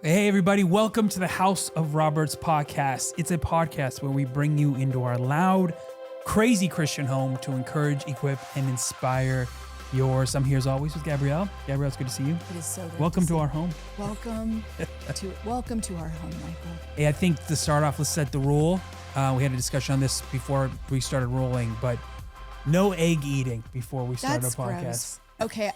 Hey, everybody. Welcome to the House of Roberts podcast. It's a podcast where we bring you into our loud, crazy Christian home to encourage, equip, and inspire yours. I'm here as always with Gabrielle. Gabrielle, it's good to see you. It is so good. Welcome to our home. Welcome to our home, Michael. Hey, I think to start off, let's set the rule. We had a discussion on this before we started rolling, but no egg eating before we start That's our podcast. Gross. Okay.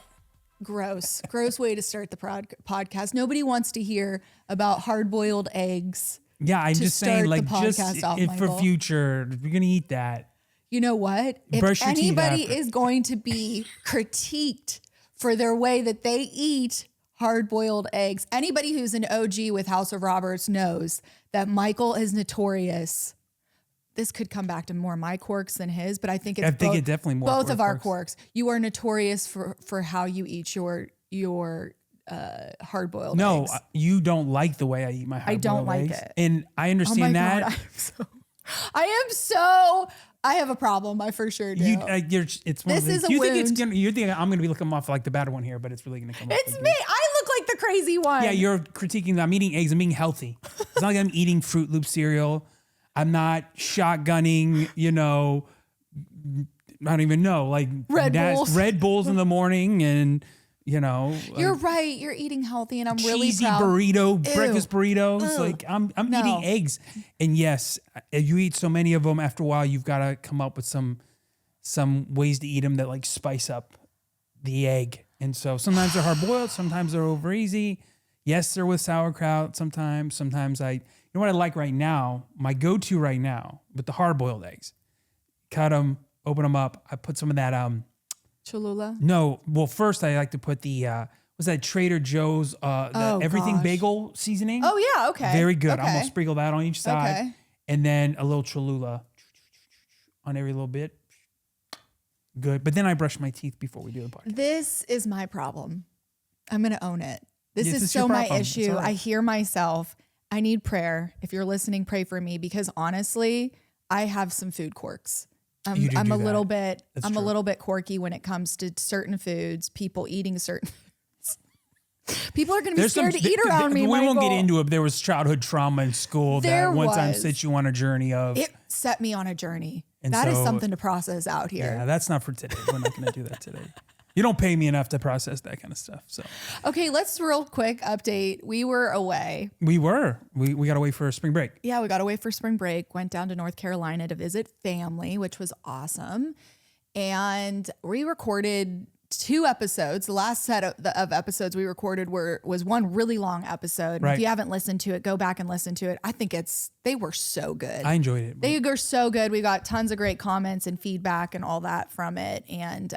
Gross way to start the podcast. Nobody wants to hear about hard-boiled eggs. Yeah, I'm just saying, like, just if for Michael. future, if you're going to eat that. You know what? Brush If your teeth anybody after. is going to be critiqued for their way that they eat hard-boiled eggs, anybody who's an OG with House of Roberts knows that Michael is notorious. This could come back to more my quirks than his, but I think it's it definitely more both of our quirks. You are notorious for how you eat your hard-boiled No, eggs. you don't like the way I eat my hard-boiled don't like eggs. it. And I Oh my understand that. God, I have a problem. I for sure do. It's one This of the, is a you think it's wound. gonna, you think I'm going to be looking off like the bad one here, but it's really going to come off. It's like me. you. I look like the crazy one. Yeah, you're critiquing. I'm eating eggs. I'm being healthy. It's not like I'm eating Fruit Loop cereal. I'm not shotgunning. I don't even know, like Red Bulls. Red Bulls in the morning, and You're right. You're eating healthy, and I'm really cheesy proud. burrito, Ew. breakfast burritos. Ugh. Like I'm No. eating eggs, and yes, you eat so many of them. After a while, you've got to come up with some ways to eat them that like spice up the egg. And so sometimes they're hard boiled, sometimes they're over easy. Yes, they're with sauerkraut. Sometimes you know what I like right now. My go-to right now with the hard boiled eggs, cut them, open them up. I put some of that Cholula. No, well, first I like to put the was that Trader Joe's the everything gosh. bagel seasoning. Oh yeah. Okay. Very good. Okay. I'm gonna sprinkle that on each side, Okay. and then a little Cholula on every little bit. Good, but then I brush my teeth before we do the podcast. This is my problem. I'm gonna own it. This Yes, is it's your so my problem. It's issue. all right. I hear myself. I need prayer. If you're listening, pray for me because honestly, I have some food quirks. You do I'm do a that. little bit. That's I'm true. a little bit quirky when it comes to certain foods. People eating certain foods. People are going to be scared to eat around me. We won't get Michael. into it. There was childhood trauma in school There that one time was. set you on a journey of. It set me on a journey. And That is so- something to process out here. Yeah, that's not for today. We're not going to do that today. You don't pay me enough to process that kind of stuff. So Okay, let's real quick update. We were away. we got away for a spring break. Yeah, we got away for spring break, went down to North Carolina to visit family, which was awesome. And we recorded 2 episodes. The last set of episodes we recorded was one really long episode. And Right. If you haven't listened to it, go back and listen to it. I think they were so good. I enjoyed it. They were so good. We got tons of great comments and feedback and all that from it. And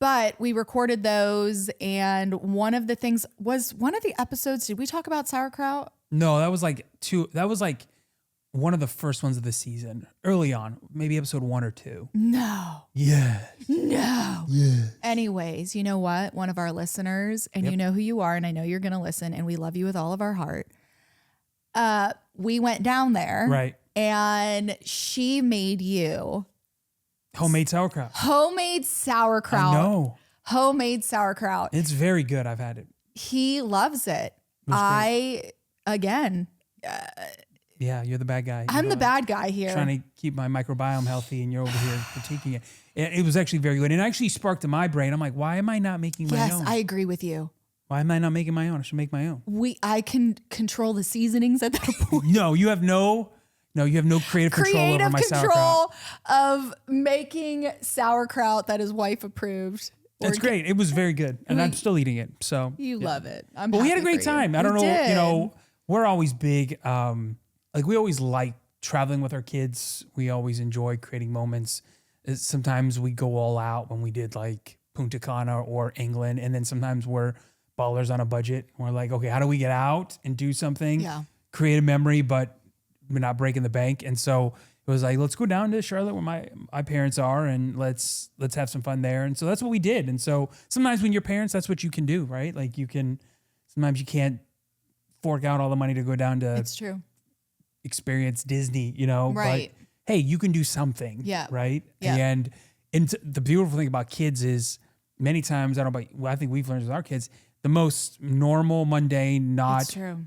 but we recorded those, and one of the things was one of the episodes. Did we talk about sauerkraut? No, that was like one of the first ones of the season, early on, maybe episode 1 or 2. No. Yeah. No. Anyways, you know what? One of our listeners, and you know who you are, and I know you're going to listen, and we love you with all of our heart. We went down there. Right. And she made you Homemade sauerkraut. homemade sauerkraut. I know. Homemade sauerkraut. It's very good. I've had it. He loves it. Again, Yeah, you're the bad guy. I'm the bad guy here. Trying to keep my microbiome healthy, and you're over here critiquing it. It was actually very good. And it actually sparked in my brain. I'm like, why am I not making my Yes, own? I agree with you. Why am I not making my own? I should make my own. I can control the seasonings at that point. No, you have no creative control over Creative my sauerkraut. control of making sauerkraut that is wife approved. That's great. It was very good, and I'm still eating it. So You yeah. love it. I'm But we had a happy great for you. time. I We don't know, did. we're always big. Like we always like traveling with our kids. We always enjoy creating moments. Sometimes we go all out when we did like Punta Cana or England, and then sometimes we're ballers on a budget. We're like, okay, how do we get out and do something? Yeah. Create a memory, but we're not breaking the bank. And so it was like, let's go down to Charlotte where my parents are, and let's have some fun there. And so that's what we did. And so sometimes when you're parents, that's what you can do, right? Like sometimes you can't fork out all the money to go down to It's true. experience Disney, you know? Right. But hey, you can do something. Yeah. Right. Yeah. And the beautiful thing about kids is many times, I don't know about, well, I think we've learned with our kids, the most normal, mundane, It's not true.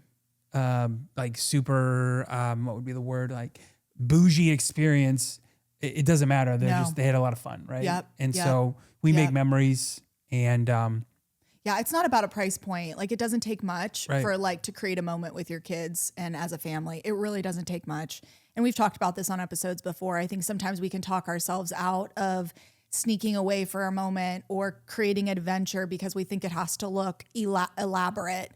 like super, what would be the word? Like bougie experience. It doesn't matter. They had a lot of fun, right? Yep, And yep, so we make yep. memories, and Yeah, it's not about a price point. Like it doesn't take much Right. for like to create a moment with your kids and as a family. It really doesn't take much. And we've talked about this on episodes before. I think sometimes we can talk ourselves out of sneaking away for a moment or creating adventure because we think it has to look elaborate.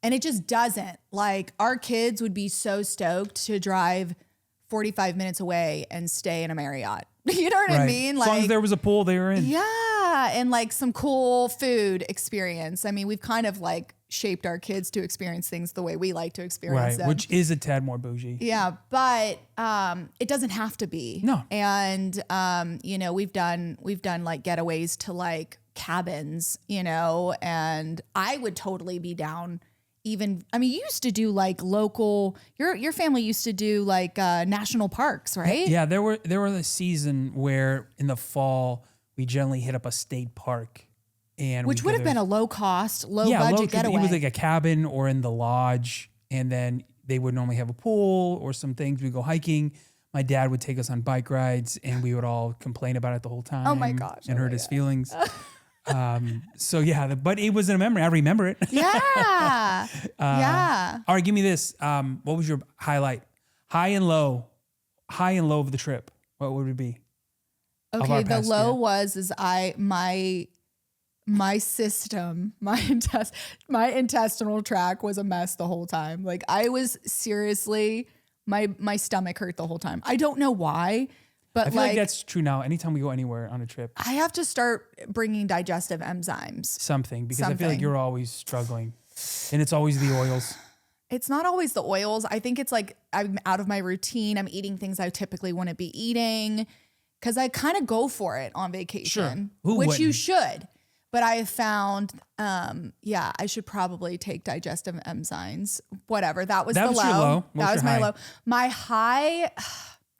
And it just doesn't. Like our kids would be so stoked to drive 45 minutes away and stay in a Marriott. You know what I right. mean? As long as there was a pool, they were in. Yeah, and like some cool food experience. I mean, we've kind of like shaped our kids to experience things the way we like to experience Right, them. which is a tad more bougie. Yeah, but it doesn't have to be. No. And you know, we've done like getaways to like cabins, you know, and I would totally be down. Even, I mean, you used to do like local. Your family used to do like national parks, right? Yeah, there were the season where in the fall we generally hit up a state park, and Which would have been a low cost, low budget getaway. It was like a cabin or in the lodge, and then they would normally have a pool or some things. We'd go hiking. My dad would take us on bike rides, and we would all complain about it the whole time. Oh my gosh! And oh hurt my his God. feelings. So yeah, but it was in a memory. I remember it. Yeah. Yeah. All right, give me this. What was your highlight? High and low of the trip. What would it be? Okay. The past low year. was my system, my intestinal tract was a mess the whole time. Like I was seriously, my stomach hurt the whole time. I don't know why, but I feel like that's true now. Anytime we go anywhere on a trip, I have to start bringing digestive enzymes. something, because I feel like Something. you're always struggling, and it's always the oils. It's not always the oils. I think it's like I'm out of my routine. I'm eating things I typically wouldn't be eating because I kind of go for it on vacation, Who which you wouldn't? should. But I have found, I should probably take digestive enzymes. Whatever. That was That the was low. your low? What That was was your my high? low. My high,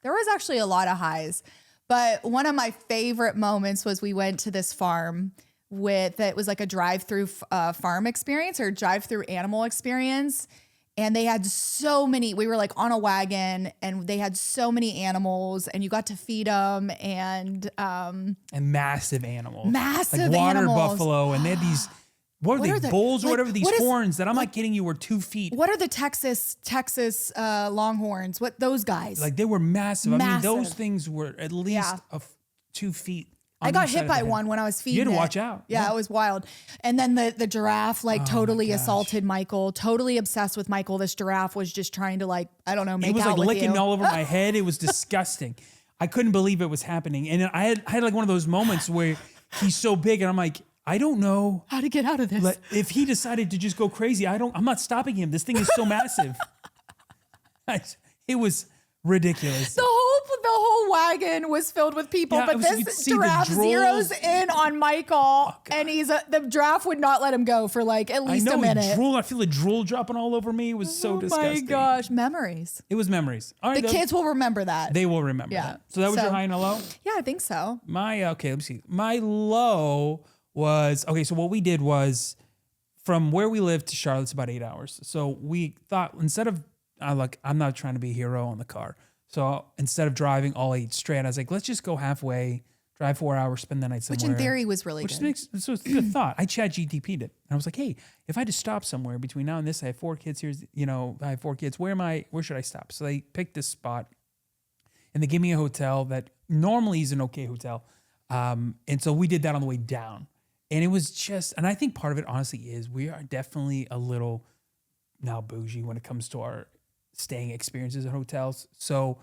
there was actually a lot of highs. But one of my favorite moments was we went to this farm it was like a drive-through farm experience or drive-through animal experience. And they had so many, we were like on a wagon and they had so many animals and you got to feed them and massive animals. Massive like water animals. buffalo. And they had these, what What are are they, the- bulls or like, whatever, these what is- horns that I'm not kidding you were 2 feet. what are the Texas Longhorns? What those guys? Like they were massive. I mean, those Massive. things were at least Yeah. 2 feet. I on got each side hit of by the head. one when I was feeding You had to it. watch out. Yeah, Yeah. it was wild. And then the giraffe totally gosh. assaulted Michael, totally obsessed with Michael. This giraffe was just trying to make It was out like with licking you. all over my head. It was disgusting. I couldn't believe it was happening. And I had like one of those moments where he's so big and I'm like, I don't know. How to get out of this? Like, if he decided to just go crazy, I'm not stopping him. This thing is so massive. It was ridiculous. The whole wagon was filled with people, Yeah, but you could this see the giraffe drools. zeroes in on Michael, and the giraffe would not let him go for like at I least a know minute. he drooled. I feel the drool dropping all over me. It was so Oh disgusting. my gosh, memories. It was memories. All right, The kids will remember that. they will remember Yeah. that. So that was your So- high and a low? Yeah, I think so. Okay, let me see. My low was, okay, so what we did was from where we lived to Charlotte's about 8 hours. So we thought instead of, I'm not trying to be a hero on the car. So instead of driving all 8 straight, I was like, let's just go halfway, drive 4 hours, spend the night somewhere. Which in theory was really Which good. makes, so it's a good thought. I chat GTP'd it. And I was like, hey, if I just stop somewhere between now and this, I have 4 kids here, I have 4 kids. Where should I stop? So they picked this spot and they gave me a hotel that normally is an okay hotel. And so we did that on the way down. And it was just, and I think part of it honestly is we are definitely a little now bougie when it comes to our staying experiences at hotels. So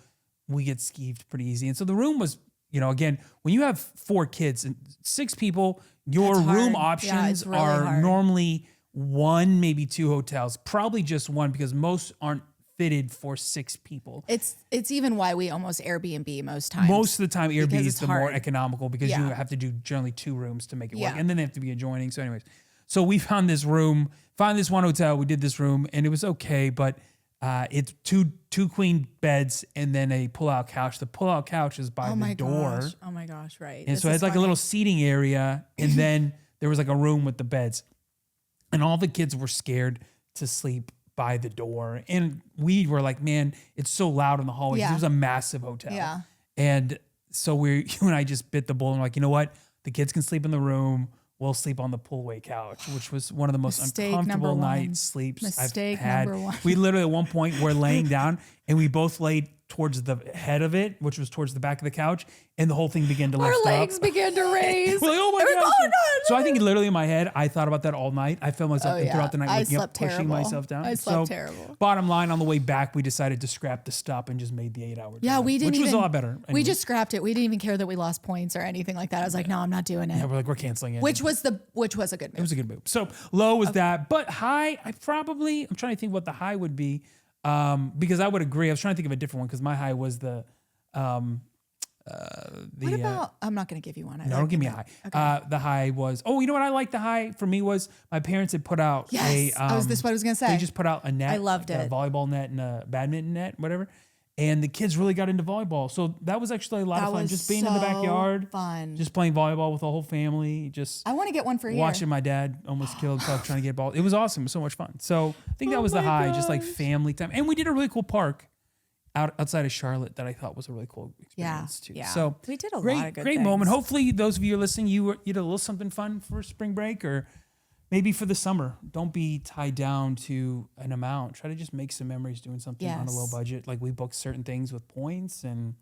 we get skeeved pretty easy. And so the room was, again, when you have 4 kids and 6 people, your That's hard. room Yeah, options it's really are hard. normally 1, maybe 2 hotels, probably just 1 because most aren't fitted for 6 people. It's even why we almost Airbnb most times. Most of the time, Airbnb Because is it's the more hard. economical because you Yeah. have to do generally 2 rooms to make it work. Yeah. And then they have to be adjoining. So anyways, so we found this one hotel. We did this room and it was okay, but it's two queen beds and then a pull-out couch. The pull-out couch is by the door. Gosh. Oh my gosh, right. And This so it is had like a funny. little seating area and then there was like a room with the beds. and all the kids were scared to sleep by the door. And we were like, man, it's so loud in the hallway. Yeah. It was a massive hotel. Yeah. And so you and I just bit the bullet. And we're like, you know what? The kids can sleep in the room. We'll sleep on the pullway couch, which was one of the most uncomfortable night sleeps I've had. Number one. We literally at one point were laying down and we both laid towards the head of it, which was towards the back of the couch, and the whole thing began to lift Our up. legs began to raise. We're like, oh my We're God. going, "Oh, So I think literally in my head, I thought about that all night. I filmed myself and throughout the night I waking up, slept pushing terrible. myself down. I slept terrible. Bottom line, on the way back, we decided to scrap the stop and just made the 8-hour Yeah, drive, we didn't which was even, a lot better. We just scrapped it. We didn't even care that we lost points or anything like that. I was like, no, I'm not doing it. Yeah, we're like, we're canceling it. Which was a good move. It was a good move. So low was that, but high, I'm trying to think what the high would be, because I would agree. I was trying to think of a different one because my high was What about, I'm not going to give you one. no, don't give me a high. Okay. The high was, you know what I like the high for me was my parents had put out Yes. This what I was going to say. They just put out a net. I loved like it. A volleyball net and a badminton net, whatever. And the kids really got into volleyball. So that was actually a lot of fun. Just being in the backyard. Fun. Just playing volleyball with the whole family. Just I want to get one for here. watching my dad almost kill himself trying to get ball. It was awesome. It was so much fun. So I think that was the high, just like family time. And we did a really cool park outside of Charlotte that I thought was a really cool experience too. Yeah. So we did a great, lot of good great things. moment. Hopefully those of you who are listening, you did a little something fun for spring break or maybe for the summer. Don't be tied down to an amount. Try to just make some memories doing something on a low budget. Like we booked certain things with points and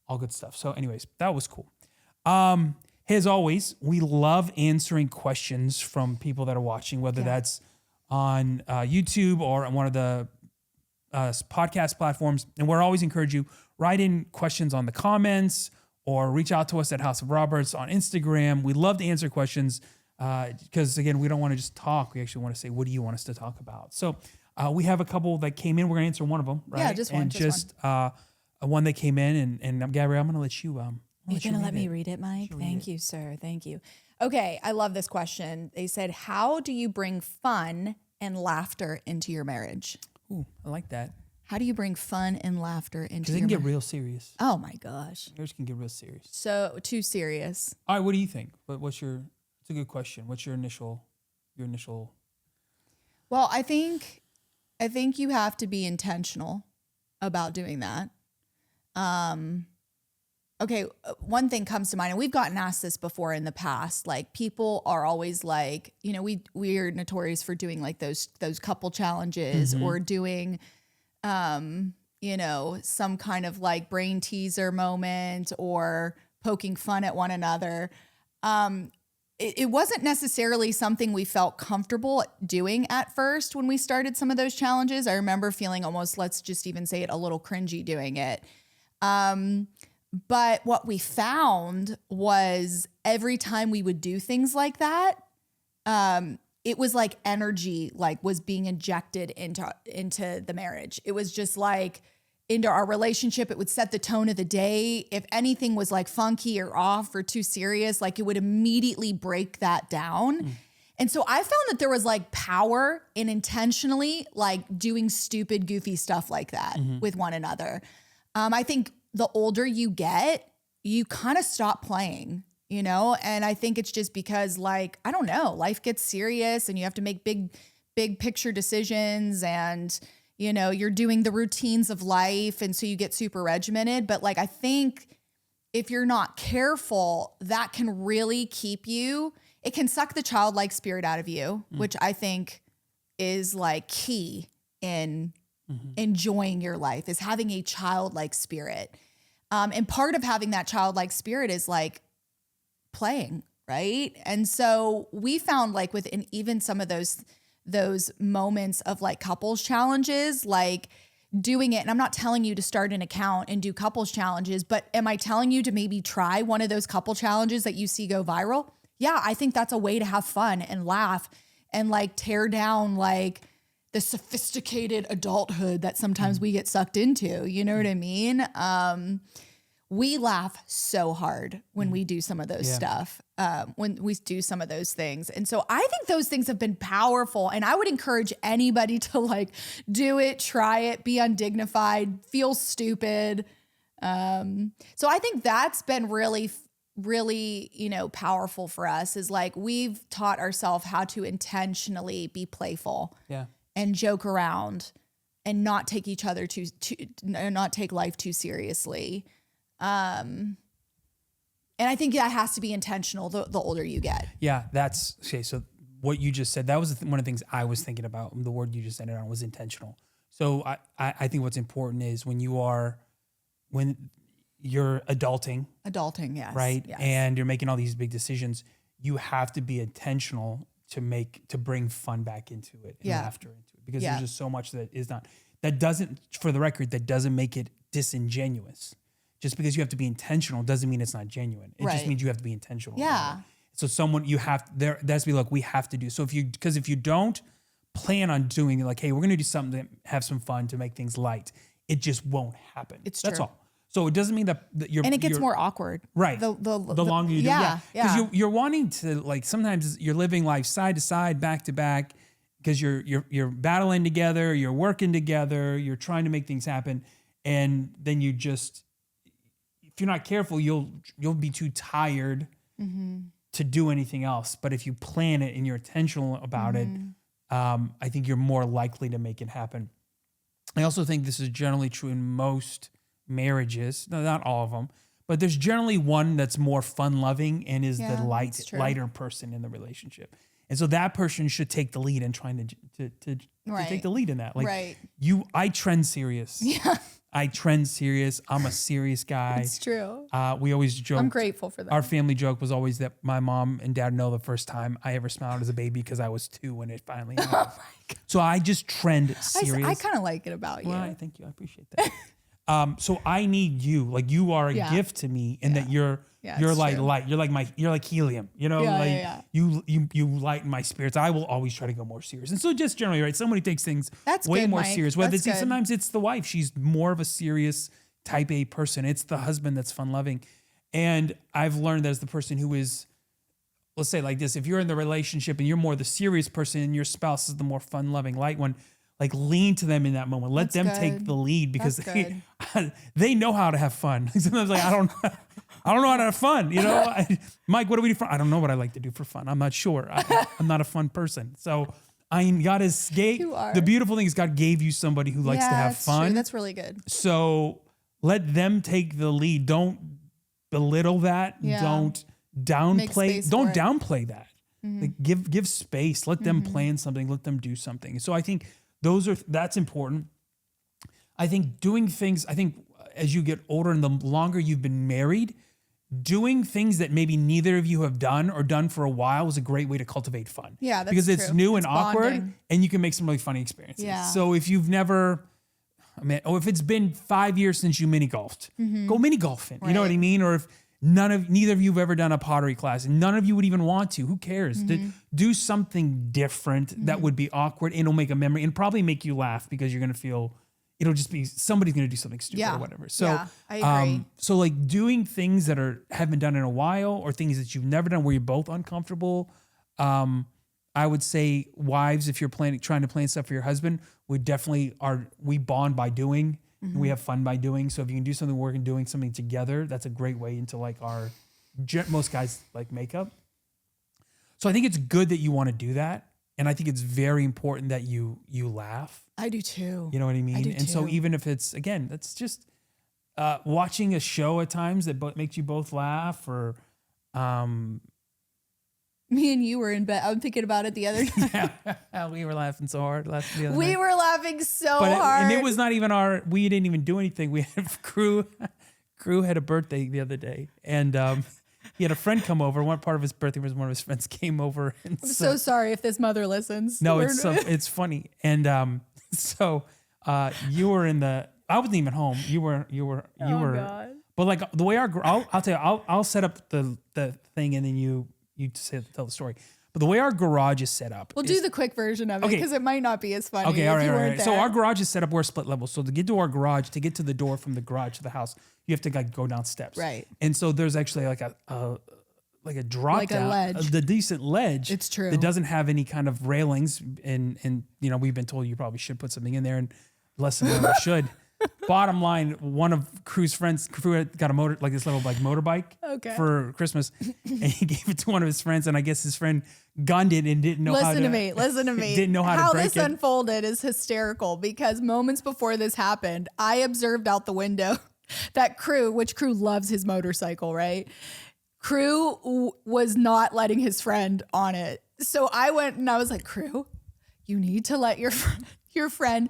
all good stuff. So anyways, that was cool. As always, we love answering questions from people that are watching, whether that's on YouTube or on one of the podcast platforms. And we're always encourage you, write in questions on the comments or reach out to us at House of Roberts on Instagram. We love to answer questions because, again, we don't want to just talk. We actually want to say, what do you want us to talk about? So we have a couple that came in. We're going to answer one of them, right? Yeah, just one. And just one that came in. And Gabrielle, I'm going to let you You're going to let me read it, Mike? Thank you, sir. Thank you. Okay, I love this question. They said, how do you bring fun and laughter into your marriage? Ooh, I like that. How do you bring fun and laughter into Because it your can get marriage? real serious. Oh my gosh. Yours can get real serious. So too serious. All right, what do you think? It's a good question. What's your initial? Well, I think you have to be intentional about doing that. Okay, one thing comes to mind, and we've gotten asked this before in the past. Like people are always like, we're notorious for doing like those couple challenges or doing, some kind of like brain teaser moment or poking fun at one another. It wasn't necessarily something we felt comfortable doing at first when we started some of those challenges. I remember feeling almost, let's just even say it, a little cringy doing it. But what we found was every time we would do things like that, it was like energy was being injected into the marriage. It was just like into our relationship. It would set the tone of the day. If anything was like funky or off or too serious, it would immediately break that down. And so I found that there was like power in intentionally doing stupid, goofy stuff like that with one another. I think the older you get, you kind of stop playing, and I think it's just because I don't know, life gets serious and you have to make big picture decisions and, you're doing the routines of life. And so you get super regimented. But I think if you're not careful, that can really it can suck the childlike spirit out of you, which I think is key in enjoying your life, is having a childlike spirit. And part of having that childlike spirit is playing, right? And so we found within even some of those moments of couples challenges, doing it. And I'm not telling you to start an account and do couples challenges, but am I telling you to maybe try one of those couple challenges that you see go viral? Yeah, I think that's a way to have fun and laugh and tear down the sophisticated adulthood that sometimes we get sucked into. You know what I mean? We laugh so hard when we do some of those stuff, when we do some of those things. And so I think those things have been powerful. And I would encourage anybody to do it, try it, be undignified, feel stupid. So I think that's been really really, powerful for us is like we've taught ourselves how to intentionally be playful and joke around and not take each other not take life too seriously. And I think that has to be intentional the older you get. Yeah, that's okay. So what you just said, that was one of the things I was thinking about. The word you just ended on was intentional. So I think what's important is when you're adulting, yes. Right. Yes. And you're making all these big decisions, you have to be intentional to bring fun back into it and laughter into it, because there's just so much that doesn't make it disingenuous. Just because you have to be intentional doesn't mean it's not genuine. It just means you have to be intentional. Yeah. So there has to be like, we have to do. So if you don't plan on doing it, like, hey, we're going to do something to have some fun, to make things light, it just won't happen. That's all. So it doesn't mean that you're, and it gets more awkward. Right. The longer you do it. Because you're wanting to, like, sometimes you're living life side to side, back to back, because you're battling together, you're working together, you're trying to make things happen. And then you just, if you're not careful, you'll be too tired to do anything else. But if you plan it and you're intentional about it, I think you're more likely to make it happen. I also think this is generally true in most marriages. No, not all of them, but there's generally one that's more fun-loving and is the lighter person in the relationship. And so that person should take the lead in trying to take the lead in that. Like I trend serious. Yeah. I trend serious. I'm a serious guy. It's true. We always joke. I'm grateful for that. Our family joke was always that my mom and dad know the first time I ever smiled as a baby because I was 2 when it finally happened. Oh my God. So I just trend serious. I kind of like it about you. Well, thank you. I appreciate that. So I need you. Like, you are a gift to me, and that you're like true. Light. You're like helium. You lighten my spirits. I will always try to go more serious. And so just generally, right? Somebody takes things way more serious. Whether sometimes it's the wife. She's more of a serious type A person. It's the husband that's fun loving. And I've learned that as the person who is, let's say like this, if you're in the relationship and you're more the serious person and your spouse is the more fun loving light one, like, lean to them in that moment. Let them take the lead, because they know how to have fun. Sometimes, like, I don't know how to have fun. Mike, what do we do for? I don't know what I like to do for fun. I'm not sure. I'm not a fun person. So God has the beautiful thing is God gave you somebody who likes to have fun. True. That's really good. So let them take the lead. Don't belittle that. Yeah. Don't downplay that. Mm-hmm. Like, give space. Let them plan something. Let them do something. So I think that's important. I think doing things, as you get older and the longer you've been married, doing things that maybe neither of you have done or done for a while is a great way to cultivate fun. Yeah, that's because it's true. New and awkward, and you can make some really funny experiences. Yeah. So if you've never, if it's been 5 years since you mini golfed, go mini golfing. Right. You know what I mean? Or if neither of you have ever done a pottery class, and none of you would even want to. Who cares? Do something different that would be awkward, and it'll make a memory and probably make you laugh, because you're going to feel it'll just be somebody's going to do something stupid or whatever. So I agree. So like doing things that haven't done in a while, or things that you've never done where you're both uncomfortable. I would say, wives, if you're trying to plan stuff for your husband, we bond by doing. And we have fun by doing. So if you can do something, work and doing something together, that's a great way into like most guys like makeup. So I think it's good that you want to do that. And I think it's very important that you laugh. I do too. You know what I mean? I do and too. So even if it's, again, that's just watching a show at times that makes you both laugh, or me and you were in bed. I'm thinking about it the other day. Yeah, we were laughing so hard. We were laughing so hard. And it was not even we didn't even do anything. We had crew had a birthday the other day, and he had a friend come over. One part of his birthday was one of his friends came over. And I'm so sorry if this mother listens. No, it's funny. And so you were in the. I wasn't even home. You were. God. But like the way I'll tell you. I'll set up the thing, and then you tell the story. But the way our garage is set up. We'll do the quick version of it, because it might not be as funny. Okay, all right. So our garage is set up, we're split level. So to get to our garage, to get to the door from the garage to the house, you have to like go down steps. Right. And so there's actually like a drop down, a ledge. The decent ledge. It's true. That doesn't have any kind of railings, and we've been told you probably should put something in there, and less than I should. bottom line, one of Crew's friends, Crew had got a this little like motorbike for Christmas, and he gave it to one of his friends, and I guess his friend gunned it and didn't know how to. Listen to me. Didn't know how to break it. How this unfolded is hysterical because moments before this happened, I observed out the window that Crew loves his motorcycle, right? Crew was not letting his friend on it. So I went and I was like, Crew, you need to let your friend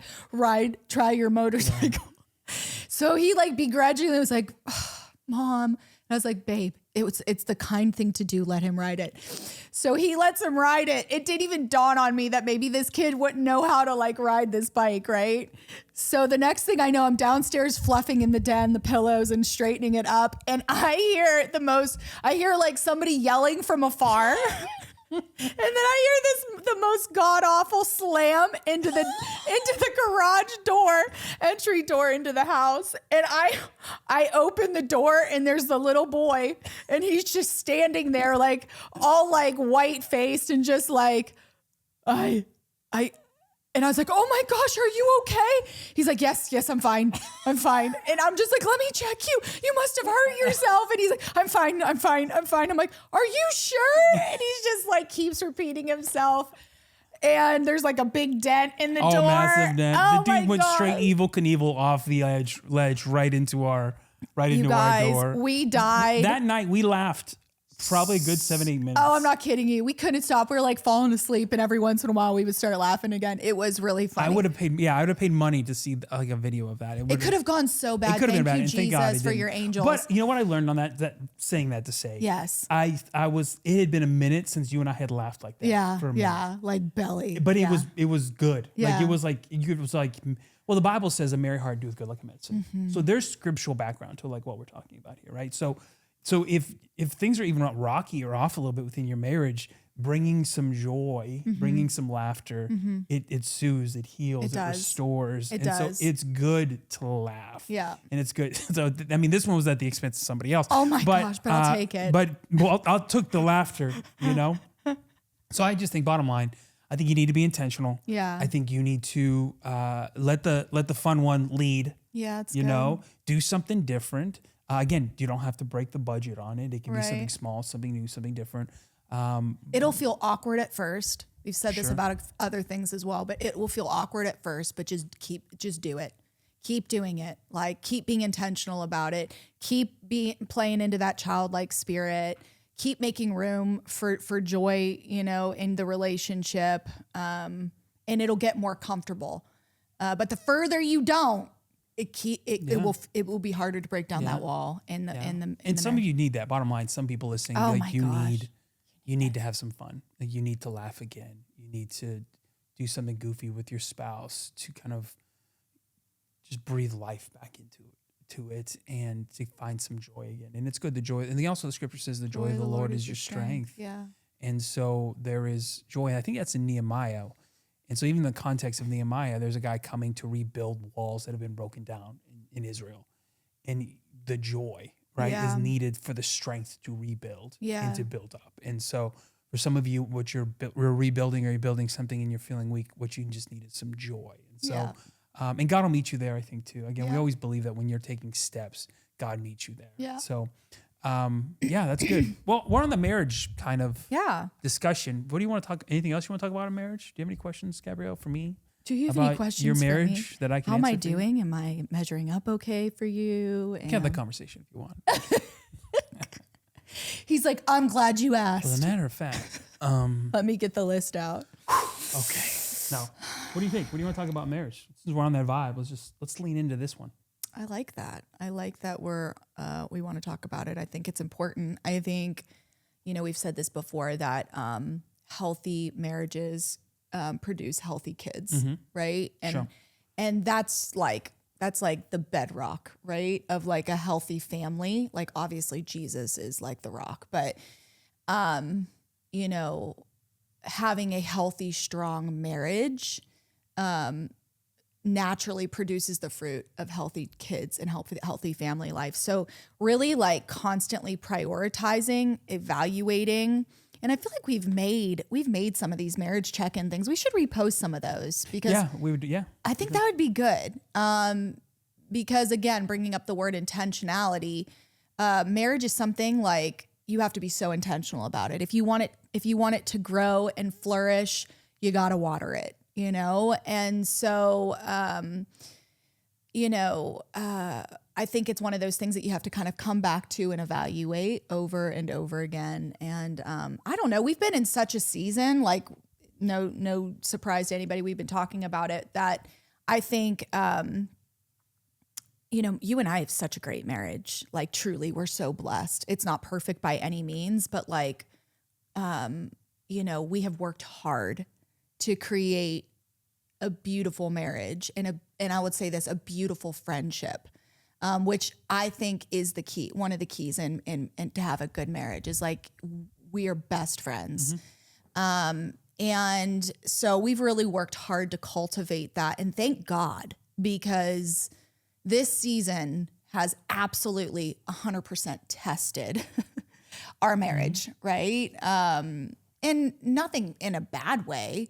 try your motorcycle. So he like begrudgingly was like, oh, Mom. And I was like, babe, it's the kind thing to do. Let him ride it. So he lets him ride it. It didn't even dawn on me that maybe this kid wouldn't know how to like ride this bike, right? So the next thing I know, I'm downstairs fluffing in the den, the pillows and straightening it up. And I hear like somebody yelling from afar. And then I hear the most god awful slam into the garage entry door into the house. And I open the door and there's the little boy and he's just standing there like all like white faced and just like, and I was like, oh my gosh, are you okay? He's like, yes, I'm fine. I'm fine. And I'm just like, let me check you. You must have hurt yourself. And he's like, I'm fine. I'm like, are you sure? And he's just like, keeps repeating himself. And there's like a big dent in the door. Oh, massive dent. Oh, the dude went straight Evel Knievel off the ledge right into our door. We died. That night we laughed. Probably a good 7-8 minutes. Oh, I'm not kidding you. We couldn't stop. We were like falling asleep, and every once in a while we would start laughing again. It was really funny. I would have paid money to see like a video of that. It could have gone so bad. It could have been bad. Thank you, Jesus, for your angels. But you know what I learned on that saying that to say? Yes. It had been a minute since you and I had laughed like that. Yeah. For a minute. Yeah. Like belly. But it was good. Yeah. Like it was like well, the Bible says a merry heart doeth good like a medicine. Mm-hmm. So there's scriptural background to like what we're talking about here, right? So if things are even rocky or off a little bit within your marriage, bringing some joy, bringing some laughter, it soothes, it heals, it restores. It does. So it's good to laugh. Yeah. And it's good. So, this one was at the expense of somebody else. Oh my gosh, but I'll take it. But I took the laughter, you know? So I just think bottom line, I think you need to be intentional. Yeah. I think you need to let the fun one lead. Yeah, it's you know, do something different. Again, you don't have to break the budget on it. It can be something small, something new, something different. It'll feel awkward at first. We've said this about other things as well, but it will feel awkward at first, but just do it. Keep doing it. Like keep being intentional about it. Keep playing into that childlike spirit. Keep making room for joy, you know, in the relationship. And it'll get more comfortable. But the further you don't, it will be harder to break down that wall in the some of you need that. Bottom line, some people listening, like you need to have some fun. Like you need to laugh again. You need to do something goofy with your spouse to kind of just breathe life back into it and to find some joy again. And it's good, the joy. And also the scripture says the joy of the Lord is your strength. Yeah. And so there is joy. I think that's in Nehemiah. And so even in the context of Nehemiah, there's a guy coming to rebuild walls that have been broken down in Israel. And the joy, right, is needed for the strength to rebuild and to build up. And so for some of you, what you're rebuilding or you're building something and you're feeling weak, what you just need is some joy. And so, and God will meet you there, I think, too. Again, we always believe that when you're taking steps, God meets you there. Yeah. So, that's good. Well, we're on the marriage kind of discussion. What do you want to talk? Anything else you want to talk about in marriage? Do you have any questions, Gabrielle, for me? Do you have any questions your for marriage me? that I can How am answer I doing? Am I measuring up okay for you? You can have the conversation if you want. He's like, I'm glad you asked. As a matter of fact, let me get the list out. Okay. Now, what do you think? What do you want to talk about marriage? Since we're on that vibe, let's lean into this one. I like that. I like that we want to talk about it. I think it's important. I think, we've said this before that healthy marriages produce healthy kids, right? And that's like the bedrock, right? Of like a healthy family. Like obviously Jesus is like the rock, but having a healthy, strong marriage naturally produces the fruit of healthy kids and healthy family life. So really like constantly prioritizing, evaluating. And I feel like we've made some of these marriage check-in things. We should repost some of those because we would. Yeah, I think that would be good. because again, bringing up the word intentionality, marriage is something like you have to be so intentional about it. If you want it to grow and flourish, you got to water it, you know? And so, I think it's one of those things that you have to kind of come back to and evaluate over and over again. And I don't know, we've been in such a season, like no surprise to anybody, we've been talking about it, that I think, you and I have such a great marriage. Like truly, we're so blessed. It's not perfect by any means, but like, we have worked hard to create a beautiful marriage and I would say this, a beautiful friendship, which I think is the key. One of the keys in to have a good marriage is like, we are best friends. And so we've really worked hard to cultivate that, and thank God, because this season has absolutely 100% tested our marriage, right? And nothing in a bad way.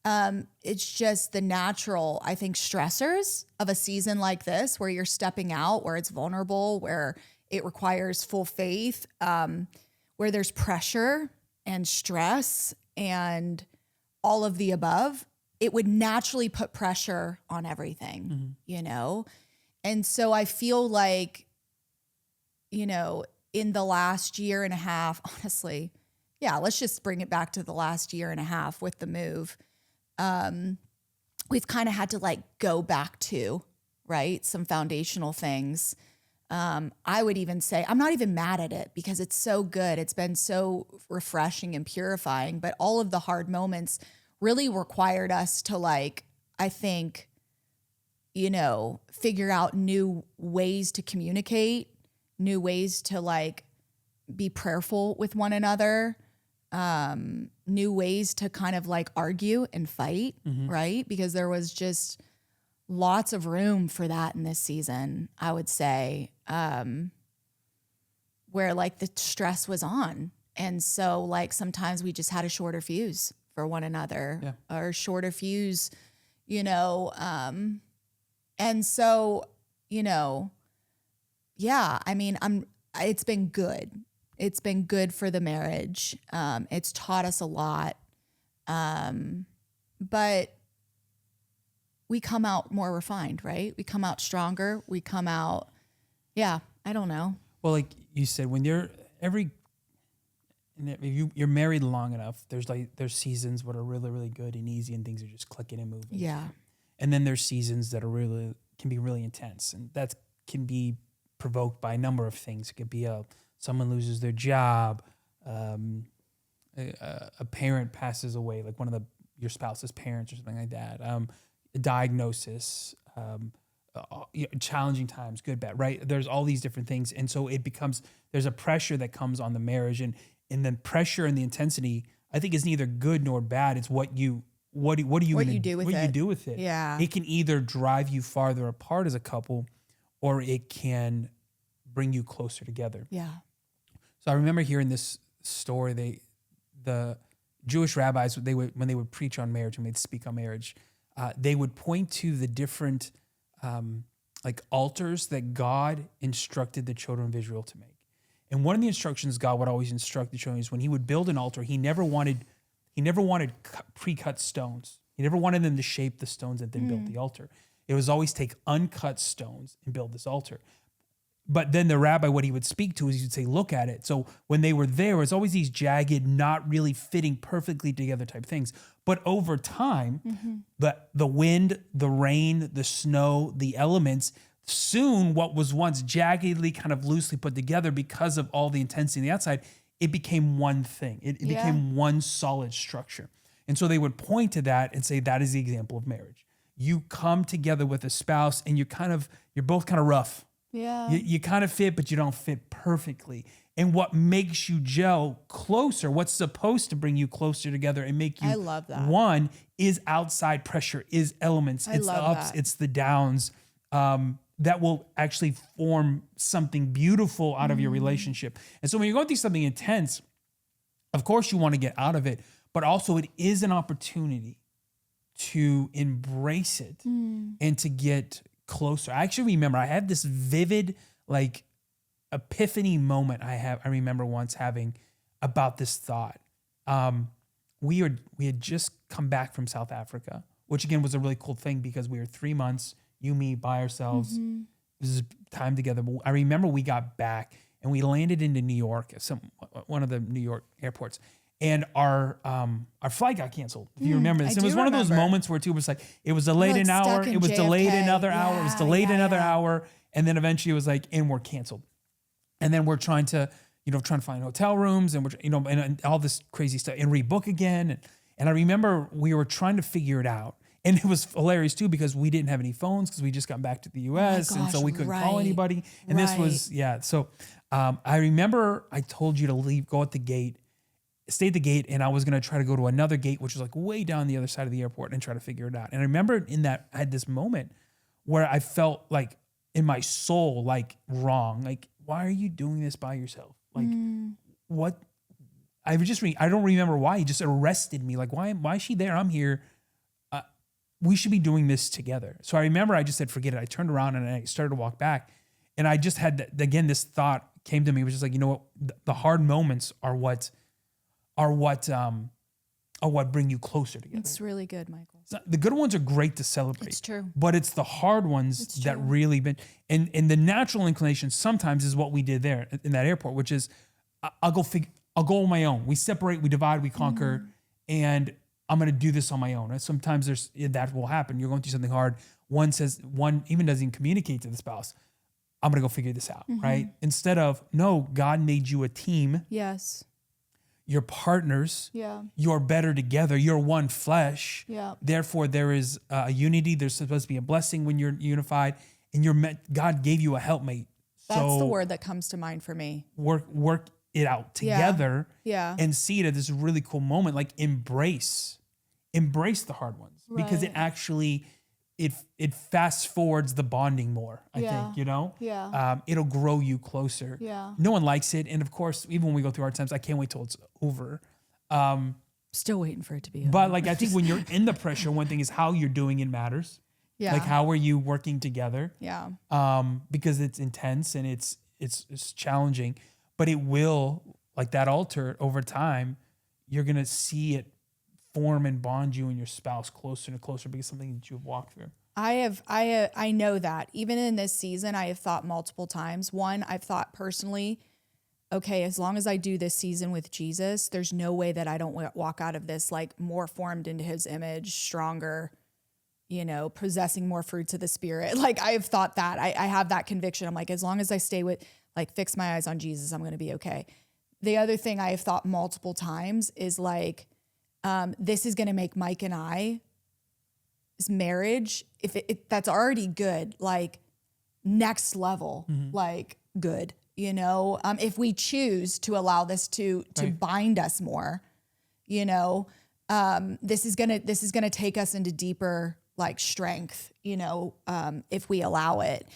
It's just the natural, I think, stressors of a season like this, where you're stepping out, where it's vulnerable, where it requires full faith, where there's pressure and stress and all of the above. It would naturally put pressure on everything, And so I feel like, in the last year and a half, honestly, let's just bring it back to the last year and a half with the move. We've kind of had to like go back to, right, some foundational things. I would even say, I'm not even mad at it because it's so good. It's been so refreshing and purifying, but all of the hard moments really required us to like, I think, figure out new ways to communicate, new ways to like be prayerful with one another, new ways to kind of like argue and fight, right? Because there was just lots of room for that in this season, I would say, where like the stress was on. And so like sometimes we just had a shorter fuse for one another or shorter fuse, and so, I mean, it's been good. It's been good for the marriage. It's taught us a lot. But we come out more refined, right? We come out stronger. We come out, I don't know. Well, like you said, when you're you're married long enough, there's seasons what are really, really good and easy and things are just clicking and moving. Yeah. And then there's seasons that can be really intense, and that can be provoked by a number of things. It could be someone loses their job, a parent passes away, like one of your spouse's parents or something like that. A diagnosis, challenging times, good, bad, right? There's all these different things, and so there's a pressure that comes on the marriage, and the pressure and the intensity, I think, is neither good nor bad. It's what you do with it. Yeah. It can either drive you farther apart as a couple, or it can bring you closer together. Yeah. So I remember hearing this story. The Jewish rabbis, when they would preach on marriage and they'd speak on marriage, they would point to the different like altars that God instructed the children of Israel to make. And one of the instructions God would always instruct the children is when he would build an altar, he never wanted pre-cut stones. He never wanted them to shape the stones that then built the altar. It was always take uncut stones and build this altar. But then the rabbi, what he would speak to is he would say, look at it. So when they were there, it was always these jagged, not really fitting perfectly together type things. But over time, the wind, the rain, the snow, the elements, soon what was once jaggedly kind of loosely put together because of all the intensity on the outside, it became one thing. It became one solid structure. And so they would point to that and say, that is the example of marriage. You come together with a spouse and you're both kind of rough. Yeah. You kind of fit, but you don't fit perfectly. And what makes you gel closer, what's supposed to bring you closer together and make you I love that. one, is outside pressure, is elements, it's the ups, it's the downs, that will actually form something beautiful out of your relationship. And so when you're going through something intense, of course you want to get out of it, but also it is an opportunity to embrace it and to get closer. I actually remember I had this vivid like epiphany moment I remember once having about this thought. We had just come back from South Africa, which again was a really cool thing because we were 3 months, you, me, by ourselves. This is time together. But I remember we got back and we landed into New York, one of the New York airports, and our flight got canceled. If you remember this, it was one of those moments where it was like it was delayed an hour, it was delayed another hour, it was delayed another hour, and then eventually it was like, and we're canceled. And then we're trying to find hotel rooms and and all this crazy stuff and rebook again. And I remember we were trying to figure it out. And it was hilarious too, because we didn't have any phones because we just got back to the US. And so we couldn't call anybody. And this was, So I remember I told you to leave, go at the gate, stay at the gate. And I was going to try to go to another gate, which was like way down the other side of the airport, and try to figure it out. And I remember in that, I had this moment where I felt like in my soul, like wrong. Like, why are you doing this by yourself? Like what? I don't remember why. He just arrested me. Like, why is she there? I'm here. We should be doing this together. So I remember I just said, forget it. I turned around and I started to walk back. And I just had, again, this thought came to me. It was just like, you know what? The hard moments are what bring you closer together. It's really good, Michael. The good ones are great to celebrate. It's true. But it's the hard ones that really been, and the natural inclination sometimes is what we did there in that airport, which is I'll go on my own. We separate, we divide, we conquer, and I'm going to do this on my own. And sometimes that will happen. You're going through something hard. One even doesn't communicate to the spouse, I'm going to go figure this out, right? Instead of, no, God made you a team. Yes. You're partners. Yeah. You're better together. You're one flesh. Yeah. Therefore, there is a unity. There's supposed to be a blessing when you're unified, and God gave you a helpmate. That's the word that comes to mind for me. Work it out together. Yeah. And see it as this really cool moment. Like embrace the hard ones, because it actually it fast forwards the bonding more. I think, Yeah. It'll grow you closer. Yeah. No one likes it, and of course, even when we go through hard times, I can't wait till it's over. Still waiting for it to be over. But like, I think when you're in the pressure, one thing is how you're doing it matters. Yeah. Like, how are you working together? Yeah. Because it's intense and it's challenging, but it will, like that altar, over time, you're gonna see it form and bond you and your spouse closer and closer because something that you've walked through. I know that even in this season, I have thought multiple times. One, I've thought personally, okay, as long as I do this season with Jesus, there's no way that I don't walk out of this like more formed into his image, stronger, possessing more fruits of the Spirit. Like, I have thought that. I have that conviction. I'm like, as long as I stay with, like, fix my eyes on Jesus, I'm going to be okay. The other thing I have thought multiple times is like, this is going to make Mike and I's marriage, if that's already good, like next level, like good, if we choose to allow this to bind us more, this is going to take us into deeper like strength, if we allow it.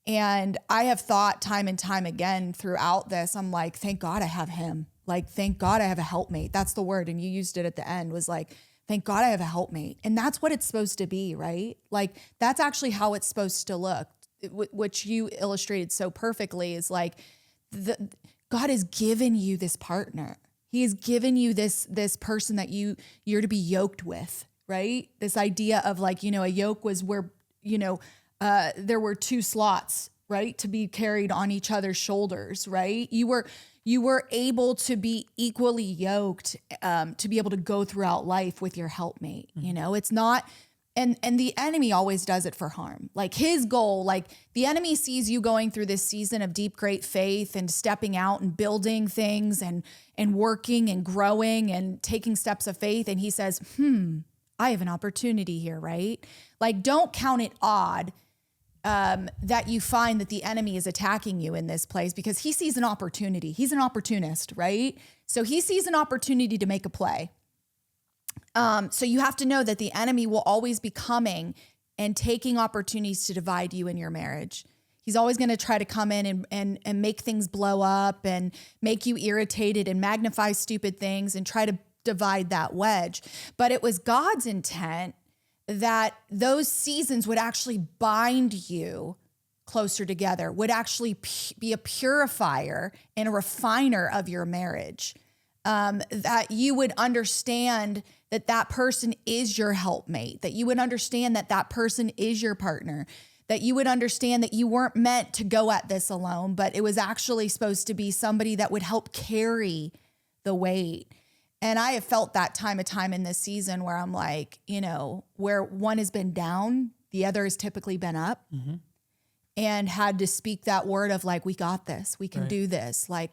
And I have thought time and time again throughout this, I'm like, thank God I have him. Like, thank God I have a helpmate. That's the word. And you used it at the end, was like, thank God I have a helpmate. And that's what it's supposed to be, right? Like, that's actually how it's supposed to look, which you illustrated so perfectly, is like, God has given you this partner. He has given you this person that you're to be yoked with, right? This idea of like, a yoke was where, there were two slots, right, to be carried on each other's shoulders, right? You were able to be equally yoked, to be able to go throughout life with your helpmate. It's not, and the enemy always does it for harm. Like, his goal, like, the enemy sees you going through this season of deep, great faith and stepping out and building things and working and growing and taking steps of faith. And he says, I have an opportunity here, right? Like, don't count it odd that you find that the enemy is attacking you in this place, because he sees an opportunity. He's an opportunist, right? So he sees an opportunity to make a play. So you have to know that the enemy will always be coming and taking opportunities to divide you in your marriage. He's always going to try to come in and make things blow up and make you irritated and magnify stupid things and try to divide that wedge. But it was God's intent that those seasons would actually bind you closer together, would actually be a purifier and a refiner of your marriage. That you would understand that that person is your helpmate, that you would understand that that person is your partner, that you would understand that you weren't meant to go at this alone, but it was actually supposed to be somebody that would help carry the weight. And I have felt that time and time in this season where I'm like, you know, where one has been down, the other has typically been up, and had to speak that word of like, we got this, we can do this. Like,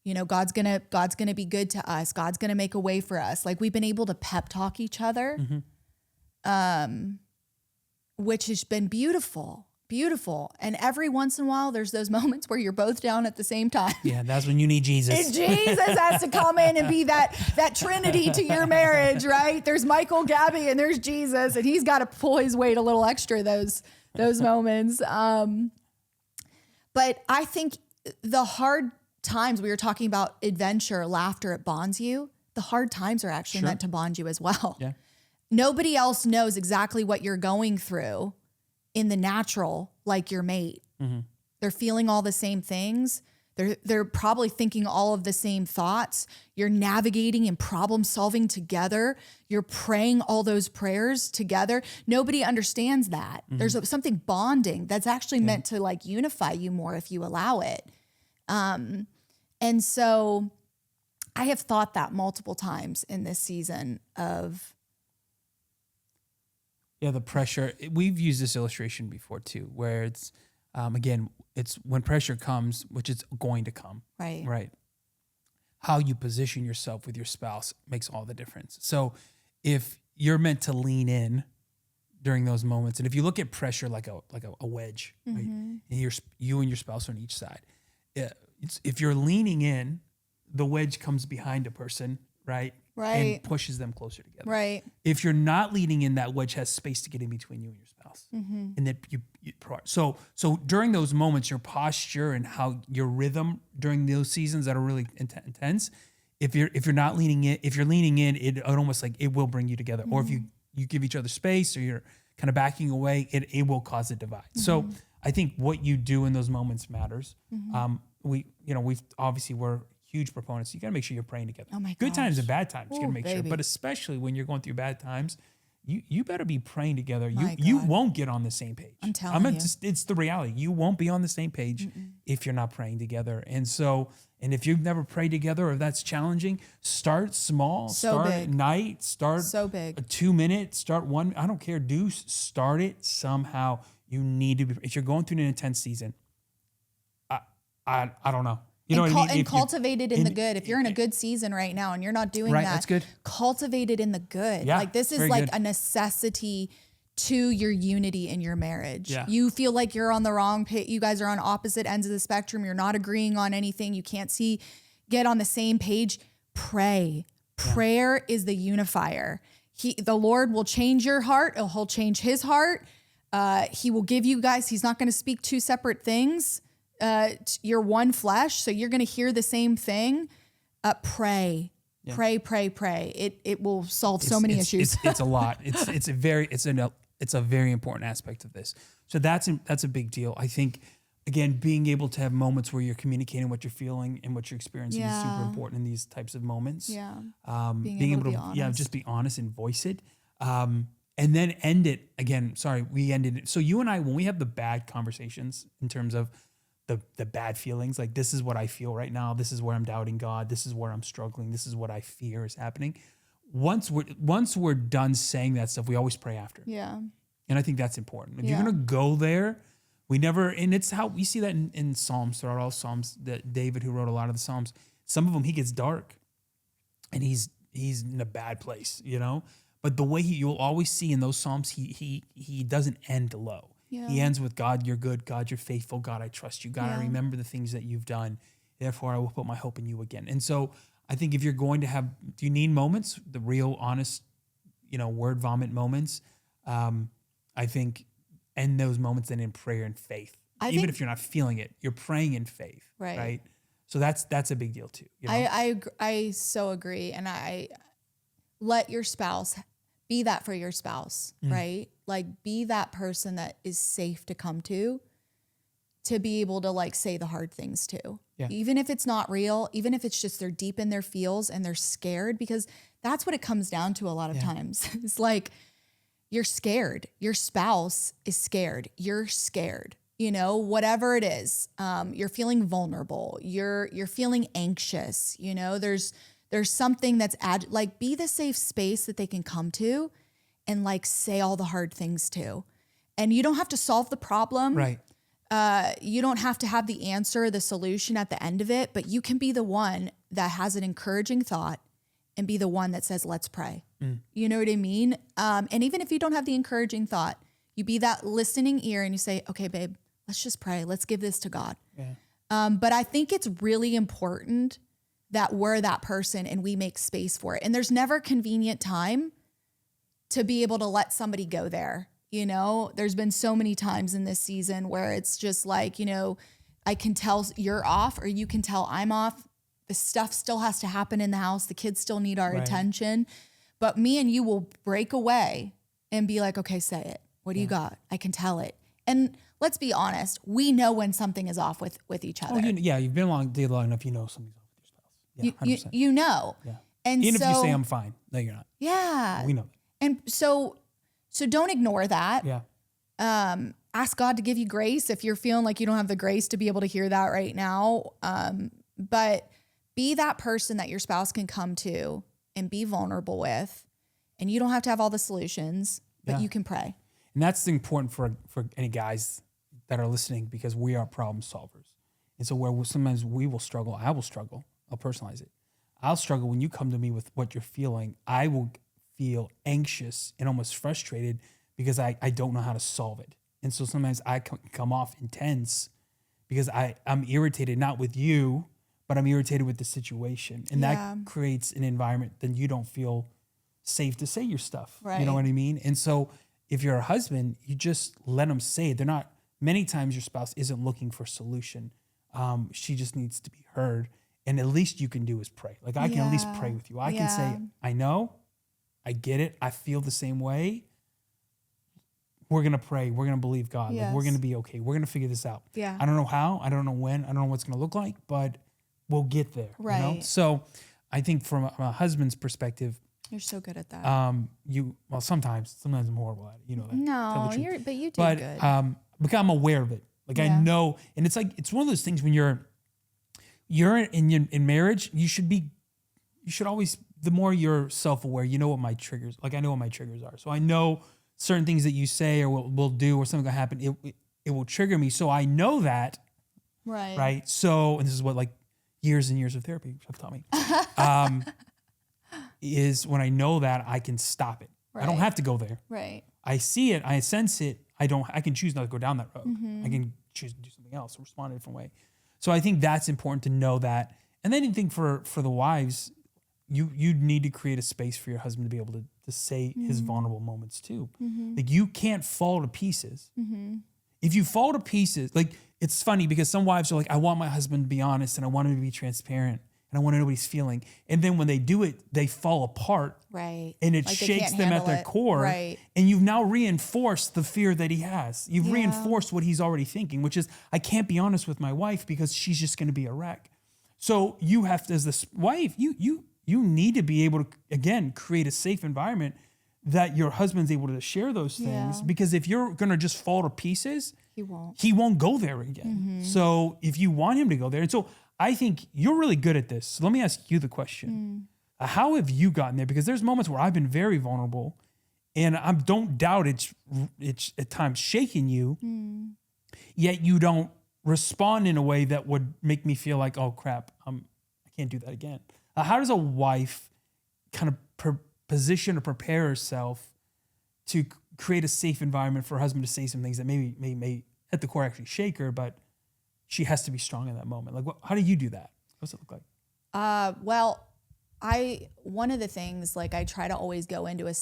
you know, God's gonna be good to us. God's gonna make a way for us. Like we've been able to pep talk each other, which has been beautiful. And every once in a while, there's those moments where you're both down at the same time. Yeah, that's when you need Jesus. And Jesus has to come in and be that Trinity to your marriage, right? There's Michael, Gabby, and there's Jesus, and he's got to pull his weight a little extra those moments. But I think the hard times, we were talking about adventure, laughter, it bonds you. The hard times are actually meant to bond you as well. Yeah. Nobody else knows exactly what you're going through in the natural like your mate. They're feeling all the same things. They're probably thinking all of the same thoughts. You're navigating and problem solving together. You're praying all those prayers together. Nobody understands that. There's something bonding that's actually meant to like unify you more if you allow it. And so I have thought that multiple times in this season of. Yeah, the pressure. We've used this illustration before too, where it's, again, it's when pressure comes, which it's going to come. Right. Right. How you position yourself with your spouse makes all the difference. So if you're meant to lean in during those moments, and if you look at pressure like a wedge, right, and you and your spouse on each side, if you're leaning in, the wedge comes behind a person, right? And pushes them closer together. Right. If you're not leaning in, that wedge has space to get in between you and your spouse. And that so during those moments, your posture and how your rhythm during those seasons that are really intense, if you're not leaning in, if you're leaning in, it almost like it will bring you together. Or if you give each other space, or you're kind of backing away, it will cause a divide. So I think what you do in those moments matters. We're huge proponents. You got to make sure you're praying together. Oh my Good gosh. times and bad times. You got to make sure, baby. but especially when you're going through bad times, you better be praying together. My You God. won't get on the same page. I'm telling you. It's the reality. You won't be on the same page if you're not praying together. And if you've never prayed together, or if that's challenging, start small. Start big. at night. Start So big. a 2 minute. Start one. I don't care. Start it somehow. You need to be. If you're going through an intense season, I don't know. You know what I mean? And cultivate it in the good. If you're in a good season right now and you're not doing that, that's good. Cultivate it in the good. Yeah, like this is very like good. a necessity to your unity in your marriage. Yeah. You feel like you're on the wrong page. You guys are on opposite ends of the spectrum. You're not agreeing on anything. You can't get on the same page. Pray. Prayer is the unifier. The Lord will change your heart. He'll change his heart. He will give you guys, he's not going to speak two separate things. You're one flesh, so you're going to hear the same thing. Pray, pray. It will solve so many issues. It's a lot. It's a very important aspect of this. So that's a big deal. I think, again, being able to have moments where you're communicating what you're feeling and what you're experiencing is super important in these types of moments. Yeah. Being able to be honest. Just be honest and voice it. And then end it again. Sorry, we ended it. So you and I, when we have the bad conversations in terms of the bad feelings, like this is what I feel right now. This is where I'm doubting God. This is where I'm struggling. This is what I fear is happening. Once we're done saying that stuff, we always pray after. Yeah. And I think that's important. If you're going to go there, and it's how we see that in Psalms, throughout all Psalms, that David, who wrote a lot of the Psalms, some of them, he gets dark and he's in a bad place, but the way you'll always see in those Psalms, he doesn't end low. Yeah. He ends with, God, you're good. God, you're faithful. God, I trust you. God, I remember the things that you've done. Therefore, I will put my hope in you again. And so I think if you're going to do you need moments, the real, honest, word vomit moments? I think end those moments then in prayer and faith. Even if you're not feeling it, you're praying in faith. Right? So that's a big deal too. I so agree. And I let your spouse be that for your spouse, right? Like be that person that is safe to come to be able to like say the hard things to. Yeah. Even if it's not real, even if it's just they're deep in their feels and they're scared, because that's what it comes down to a lot of times. It's like you're scared. Your spouse is scared. You're scared. You know, whatever it is, you're feeling vulnerable. You're feeling anxious. You know, there's something that's like be the safe space that they can come to and like say all the hard things to. And you don't have to solve the problem. Right. You don't have to have the answer, the solution at the end of it, but you can be the one that has an encouraging thought and be the one that says, let's pray. You know what I mean? And even if you don't have the encouraging thought, you be that listening ear and you say, okay, babe, let's just pray. Let's give this to God. Yeah. But I think it's really important that we're that person and we make space for it. And there's never a convenient time to be able to let somebody go there. You know, there's been so many times in this season where it's just like, you know, I can tell you're off or you can tell I'm off. The stuff still has to happen in the house. The kids still need our attention. But me and you will break away and be like, okay, say it. What do you got? I can tell it. And let's be honest. We know when something is off with each other. Oh, you've been dated long enough. You know something's off with your spouse. Yeah, 100%. You know. Yeah. And even so, if you say I'm fine, no, you're not. Yeah. We know that. And so don't ignore that. Yeah. Ask God to give you grace if you're feeling like you don't have the grace to be able to hear that right now. But be that person that your spouse can come to and be vulnerable with. And you don't have to have all the solutions, but you can pray. And that's important for any guys that are listening, because we are problem solvers. And so sometimes we will struggle. I will struggle. I'll personalize it. I'll struggle when you come to me with what you're feeling. I will feel anxious and almost frustrated because I don't know how to solve it. And so sometimes I come off intense because I'm irritated, not with you, but I'm irritated with the situation. And that creates an environment that you don't feel safe to say your stuff. Right. You know what I mean? And so if you're a husband, you just let them say it. They're not, many times your spouse isn't looking for a solution. She just needs to be heard. And at least you can do is pray. Like I can at least pray with you. I can say, I know, I get it. I feel the same way. We're going to pray. We're going to believe God. Yes. Like, we're going to be okay. We're going to figure this out. Yeah. I don't know how. I don't know when. I don't know what it's going to look like, but we'll get there. Right. You know? So I think from a husband's perspective, you're so good at that. sometimes I'm horrible at it. You know that. No, but you do good. Because I'm aware of it. Like I know, and it's like, it's one of those things when you're in marriage, you should always, the more you're self-aware, you know what my triggers, like I know what my triggers are. So I know certain things that you say or will do or something will happen, it will trigger me. So I know that. Right. Right. So, and this is what like years and years of therapy have taught me, is when I know that I can stop it. Right. I don't have to go there. Right. I see it. I sense it. I can choose not to go down that road. I can choose to do something else or respond in a different way. So I think that's important to know that. And then I think for the wives, you need to create a space for your husband to be able to say his vulnerable moments too. Like you can't fall to pieces. If you fall to pieces, like it's funny because some wives are like, I want my husband to be honest and I want him to be transparent and I want to know what he's feeling. And then when they do it, they fall apart. Right. And it Like they shakes can't them at handle their it. core. Right. And you've now reinforced the fear that he has. You've reinforced what he's already thinking, which is, I can't be honest with my wife because she's just going to be a wreck. So you have to, as this wife, you need to be able to, again, create a safe environment that your husband's able to share those things. Yeah. Because if you're going to just fall to pieces, he won't go there again. So if you want him to go there, and so I think you're really good at this. So let me ask you the question. How have you gotten there? Because there's moments where I've been very vulnerable and I don't doubt it's at times shaking you, yet you don't respond in a way that would make me feel like, oh crap, I can't do that again. How does a wife kind of position or prepare herself to create a safe environment for her husband to say some things that may at the core actually shake her, but she has to be strong in that moment? Like, how do you do that? What's it look like? Well, one of the things, like I try to always go into a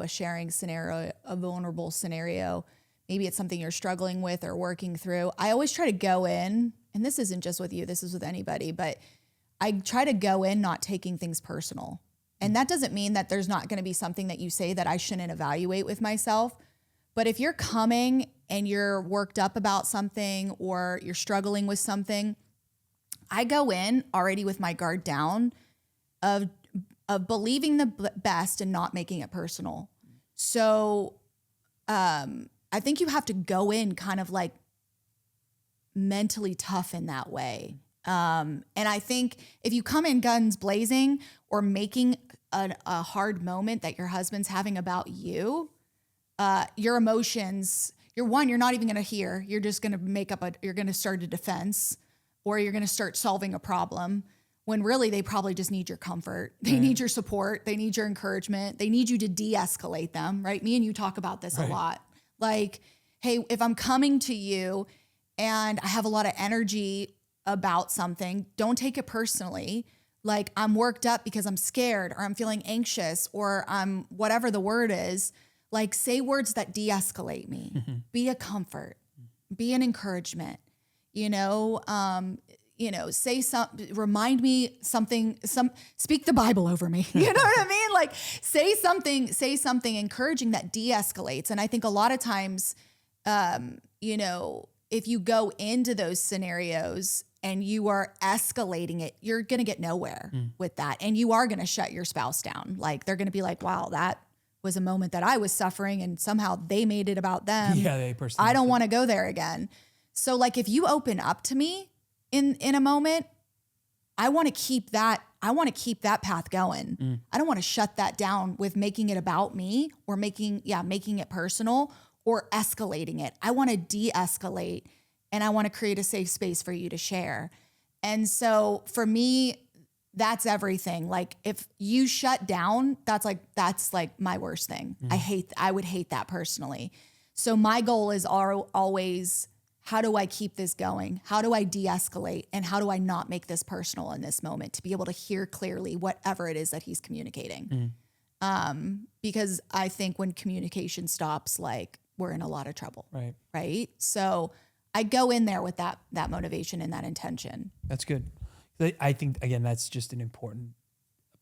sharing scenario, a vulnerable scenario. Maybe it's something you're struggling with or working through. I always try to go in, and this isn't just with you, this is with anybody, but I try to go in not taking things personal And that doesn't mean that there's not going to be something that you say that I shouldn't evaluate with myself. But if you're coming and you're worked up about something or you're struggling with something, I go in already with my guard down of believing the best and not making it personal. So I think you have to go in kind of like mentally tough in that way. And I think if you come in guns blazing or making a hard moment that your husband's having about you, your emotions, you're not even going to hear. You're just going to you're going to start a defense, or you're going to start solving a problem when really they probably just need your comfort. They need your support. They need your encouragement. They need you to de-escalate them, right? Me and you talk about this a lot. Like, hey, if I'm coming to you and I have a lot of energy about something, don't take it personally. Like, I'm worked up because I'm scared or I'm feeling anxious or I'm whatever the word is. Like, say words that de-escalate me. Be a comfort. Be an encouragement. Say something, remind me something, speak the Bible over me. You know what I mean? Like, say something encouraging that de-escalates. And I think a lot of times, if you go into those scenarios and you are escalating it, you're going to get nowhere with that. And you are going to shut your spouse down. Like, they're going to be like, wow, that was a moment that I was suffering and somehow they made it about them. Yeah, they personally. I don't want to go there again. So like, if you open up to me in a moment, I want to keep that path going. I don't want to shut that down with making it about me or making it personal or escalating it. I want to de-escalate and I want to create a safe space for you to share. And so for me, that's everything. Like, if you shut down, that's like my worst thing. I would hate that personally. So my goal is always, how do I keep this going? How do I de-escalate? And how do I not make this personal in this moment to be able to hear clearly whatever it is that he's communicating? Because I think when communication stops, like, we're in a lot of trouble. Right. So I go in there with that motivation and that intention. That's good. I think, again, that's just an important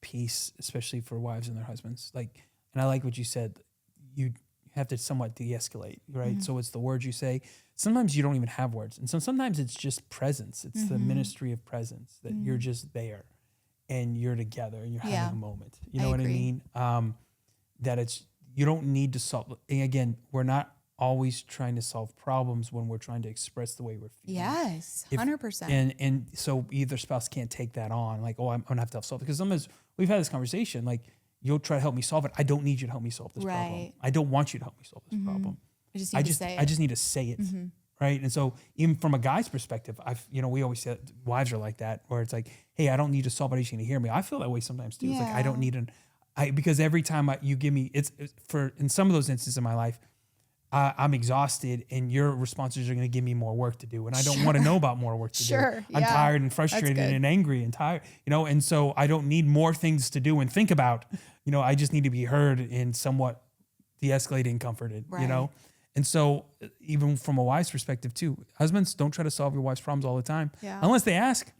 piece, especially for wives and their husbands. Like, and I like what you said, you have to somewhat de-escalate, right? So it's the words you say. Sometimes you don't even have words. And so sometimes it's just presence. It's the ministry of presence that you're just there and you're together and you're having a moment. You know what I mean? That you don't need to solve. And again, we're not always trying to solve problems when we're trying to express the way we're feeling. Yes, 100%. And so either spouse can't take that on, like, oh, I'm gonna have to solve it. Because sometimes we've had this conversation, like, you'll try to help me solve it. I don't need you to help me solve this problem. I don't want you to help me solve this problem. I just need to say it. I just need to say it. Right. And so even from a guy's perspective, we always say wives are like that, where it's like, hey, I don't need to solve it. I just need to hear me. I feel that way sometimes too. It's like, I don't need because every time you give me, it's in some of those instances in my life, I'm exhausted and your responses are going to give me more work to do. And I don't want to know about more work to do. I'm tired and frustrated and angry and tired, and so I don't need more things to do and think about, I just need to be heard and somewhat de-escalated and comforted, And so even from a wife's perspective too, husbands, don't try to solve your wife's problems all the time unless they ask.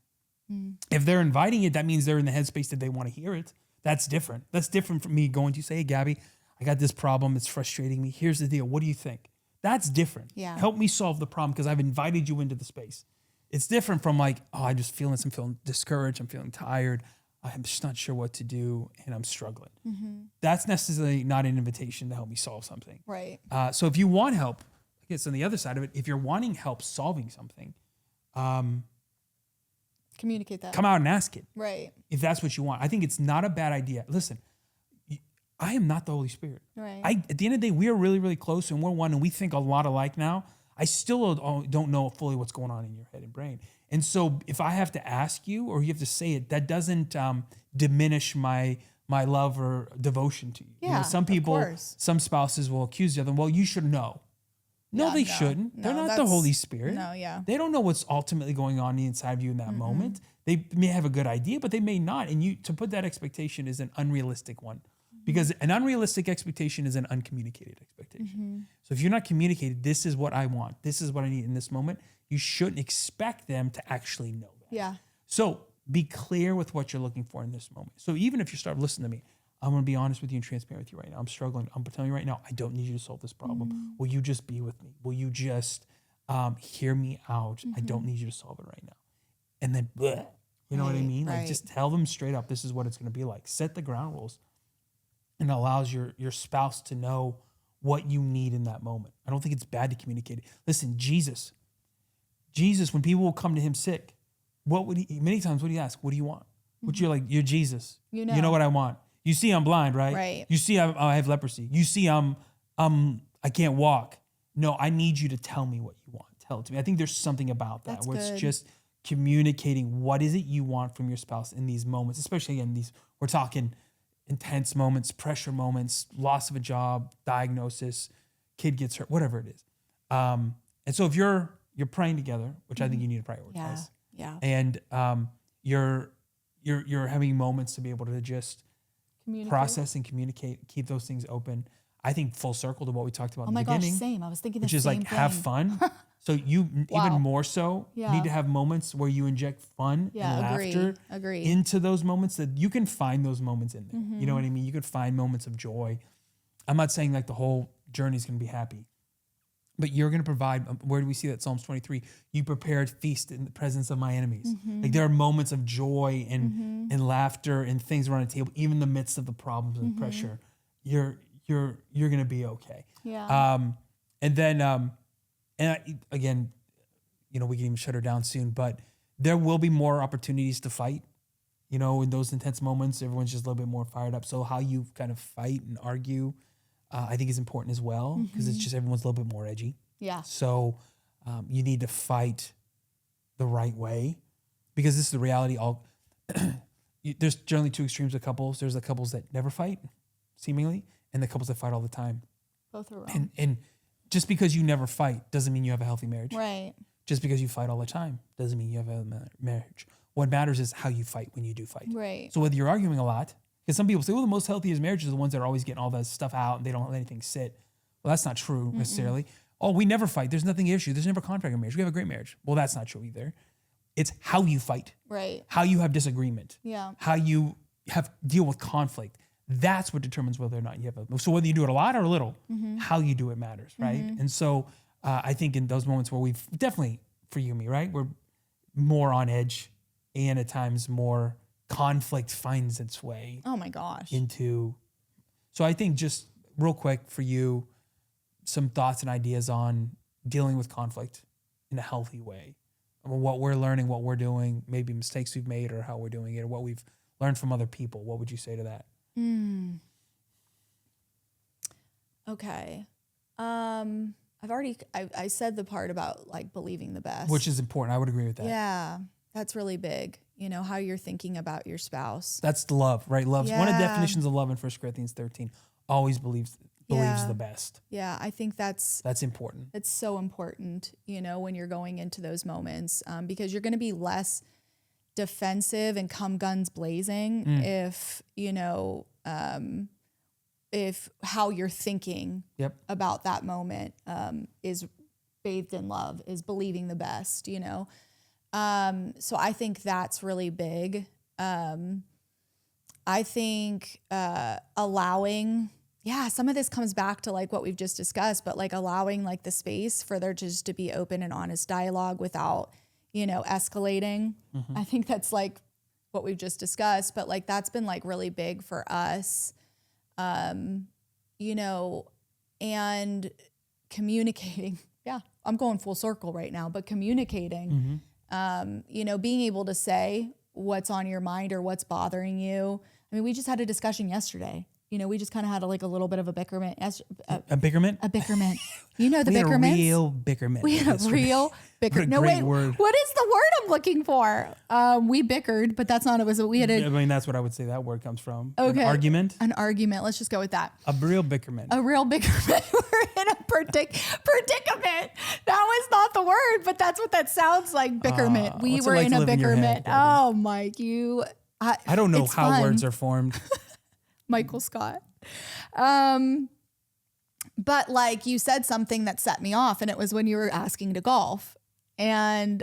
If they're inviting it, that means they're in the headspace that they want to hear it. That's different. That's different from me going to say, hey, Gabby, I got this problem. It's frustrating me. Here's the deal. What do you think? That's different. Help me solve the problem because I've invited you into the space. It's different from like, oh, I'm feeling discouraged. I'm feeling tired. I'm just not sure what to do and I'm struggling. That's necessarily not an invitation to help me solve something. Right. So if you want help, I guess on the other side of it, if you're wanting help solving something, communicate that. Come out and ask it. Right. If that's what you want. I think it's not a bad idea. Listen, I am not the Holy Spirit. Right. At the end of the day, we are really, really close and we're one and we think a lot alike now. I still don't know fully what's going on in your head and brain. And so if I have to ask you or you have to say it, that doesn't diminish my love or devotion to you. Yeah, some people, some spouses will accuse the other, well, you should know. No, they shouldn't. No, they're not the Holy Spirit. No, yeah. They don't know what's ultimately going on inside of you in that moment. They may have a good idea, but they may not. And to put that expectation is an unrealistic one. Because an unrealistic expectation is an uncommunicated expectation. So if you're not communicated, this is what I want, this is what I need in this moment, you shouldn't expect them to actually know that. Yeah. So be clear with what you're looking for in this moment. So even if you start listening to me, I'm going to be honest with you and transparent with you right now. I'm struggling. I'm telling you right now, I don't need you to solve this problem. Will you just be with me? Will you just hear me out? I don't need you to solve it right now. And then, bleh, you know what I mean? Like just tell them straight up, this is what it's going to be like. Set the ground rules, and it allows your spouse to know what you need in that moment. I don't think it's bad to communicate it. Listen, Jesus, when people will come to him sick, many times what do you ask? What do you want? What you're like, you're Jesus. You know what I want. You see I'm blind, right? Right. You see I have leprosy. You see I can't walk. No, I need you to tell me what you want. Tell it to me. I think there's something about that where it's just communicating what is it you want from your spouse in these moments, especially again, we're talking intense moments, pressure moments, loss of a job, diagnosis, kid gets hurt, whatever it is. And so if you're praying together, which I think you need to prioritize. Yeah. And you're having moments to be able to just process and communicate, keep those things open. I think full circle to what we talked about in the beginning. Oh my gosh, same. I was thinking the which is same like thing. have fun. So you even more so need to have moments where you inject fun and laughter into those moments, that you can find those moments in there. You know what I mean? You could find moments of joy. I'm not saying like the whole journey is going to be happy, but you're going to provide. Where do we see that? Psalms 23. You prepared feast in the presence of my enemies. Like there are moments of joy and laughter and things around the table, even in the midst of the problems and pressure. You're going to be okay. Yeah. And then, again, we can even shut her down soon, but there will be more opportunities to fight. In those intense moments, everyone's just a little bit more fired up. So how you kind of fight and argue, I think is important as well, because it's just everyone's a little bit more edgy. Yeah. So you need to fight the right way, because this is the reality. There's generally two extremes of couples. There's the couples that never fight, seemingly, and the couples that fight all the time. Both are wrong. And just because you never fight doesn't mean you have a healthy marriage. Right. Just because you fight all the time doesn't mean you have a marriage. What matters is how you fight when you do fight. Right. So whether you're arguing a lot, because some people say, well, the most healthiest marriages are the ones that are always getting all that stuff out and they don't let anything sit. Well, that's not true necessarily. Oh, we never fight. There's nothing issue. There's never conflict in marriage. We have a great marriage. Well, that's not true either. It's how you fight. Right. How you have disagreement. Yeah. How you deal with conflict. That's what determines whether or not you have so whether you do it a lot or a little, how you do it matters, right? And so I think in those moments where we've definitely, for you and me, right, we're more on edge, and at times more conflict finds its way. Oh my gosh. So I think just real quick for you, some thoughts and ideas on dealing with conflict in a healthy way. What we're learning, what we're doing, maybe mistakes we've made or how we're doing it, or what we've learned from other people. What would you say to that? Okay. I said the part about like believing the best. Which is important. I would agree with that. Yeah. That's really big. How you're thinking about your spouse. That's love, right? Love's one of the definitions of love in 1 Corinthians 13. Always believes the best. Yeah. I think that's important. It's so important, when you're going into those moments, because you're going to be less defensive and come guns blazing if how you're thinking about that moment is bathed in love, is believing the best, so I think that's really big. I think allowing, some of this comes back to like what we've just discussed, but like allowing like the space for there just to be open and honest dialogue without escalating. I think that's like what we've just discussed, but like that's been like really big for us, and communicating. Yeah, I'm going full circle right now, but communicating, being able to say what's on your mind or what's bothering you. I mean, we just had a discussion yesterday. We just kind of had a little bit of a bickerment. A bickerment? A bickerment. The bickerments? We had a real bickerment. We had a real bicker. No, wait. Word. What is the word I'm looking for? We bickered, but that's not what it was. We had that's what I would say that word comes from. Okay. An argument? An argument. Let's just go with that. A real bickerment. A real bickerment. We're in a predicament. That was not the word, but that's what that sounds like, bickerment. We were in a bickerment. Oh, Mike, I don't know how fun. Words are formed. Michael Scott. But like you said something that set me off, and it was when you were asking to golf. And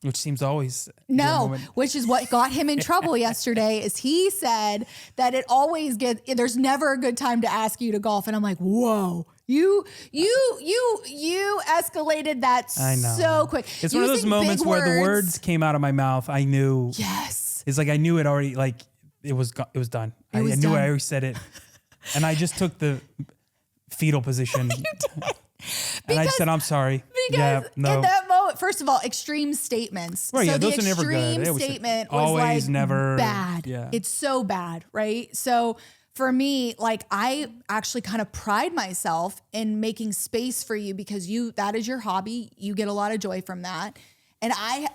Which seems always your No, moment. which is what got him in trouble yesterday is he said that it always there's never a good time to ask you to golf. And I'm like, whoa, you escalated that I know. so quick. It's one of those Using moments big where the words came out of my mouth. I knew. Yes. It's like I knew it already. Like it was done. I knew done. I already said it, and I just took the fetal position. And I just said, I'm sorry. Because in that moment, first of all, extreme statements. Right, so yeah, the those are never good. extreme They always say, statement was always, like never, bad. yeah. It's so bad, right? So for me, like I actually kind of pride myself in making space for you because that is your hobby. You get a lot of joy from that. And I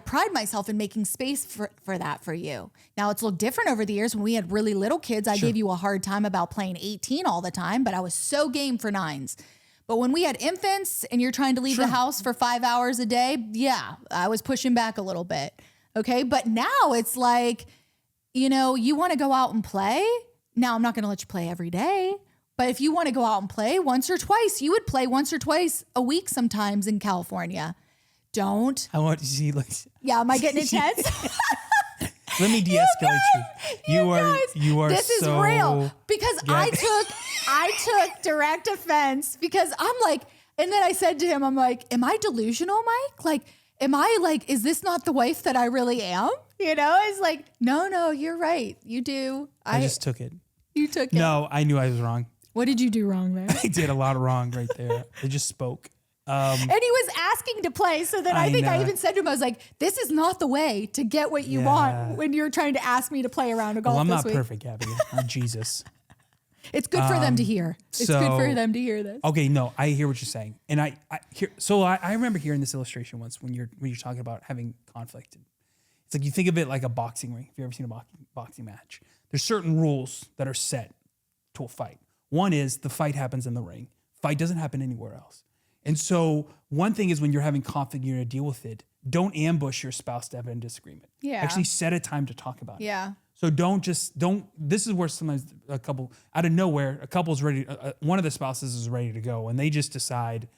pride myself in making space for that for you. Now it's a little different over the years. When we had really little kids, I gave you a hard time about playing 18 all the time, but I was so game for 9s. But when we had infants and you're trying to leave the house for 5 hours a day, yeah, I was pushing back a little bit. Okay. But now it's like, you want to go out and play. Now I'm not going to let you play every day. But if you want to go out and play once or twice, you would play once or twice a week sometimes in California. Don't. I want to see like. Yeah, am I getting intense? Let me de-escalate you. You are. This is real because I took direct offense because I'm like, and then I said to him, I'm like, am I delusional, Mike? Like, am I like, is this not the wife that I really am? It's like, no, you're right. You do. I just took it. You took it. No, I knew I was wrong. What did you do wrong there? I did a lot wrong right there. I just spoke. And he was asking to play. So then I think I even said to him, I was like, this is not the way to get what you want when you're trying to ask me to play around a golf I'm this not week. perfect, Gabby. I'm Jesus. It's good for them to hear. It's good for them to hear this. Okay, no, I hear what you're saying. And I hear, so I remember hearing this illustration once when you're talking about having conflict. It's like you think of it like a boxing ring. If you've ever seen a boxing match, there's certain rules that are set to a fight. One is the fight happens in the ring. Fight doesn't happen anywhere else. And so one thing is when you're having conflict, you're going to deal with it. Don't ambush your spouse to have a disagreement. Yeah. Actually set a time to talk about it. Yeah. So don't, this is where sometimes a couple, out of nowhere, a couple's ready, one of the spouses is ready to go and they just decide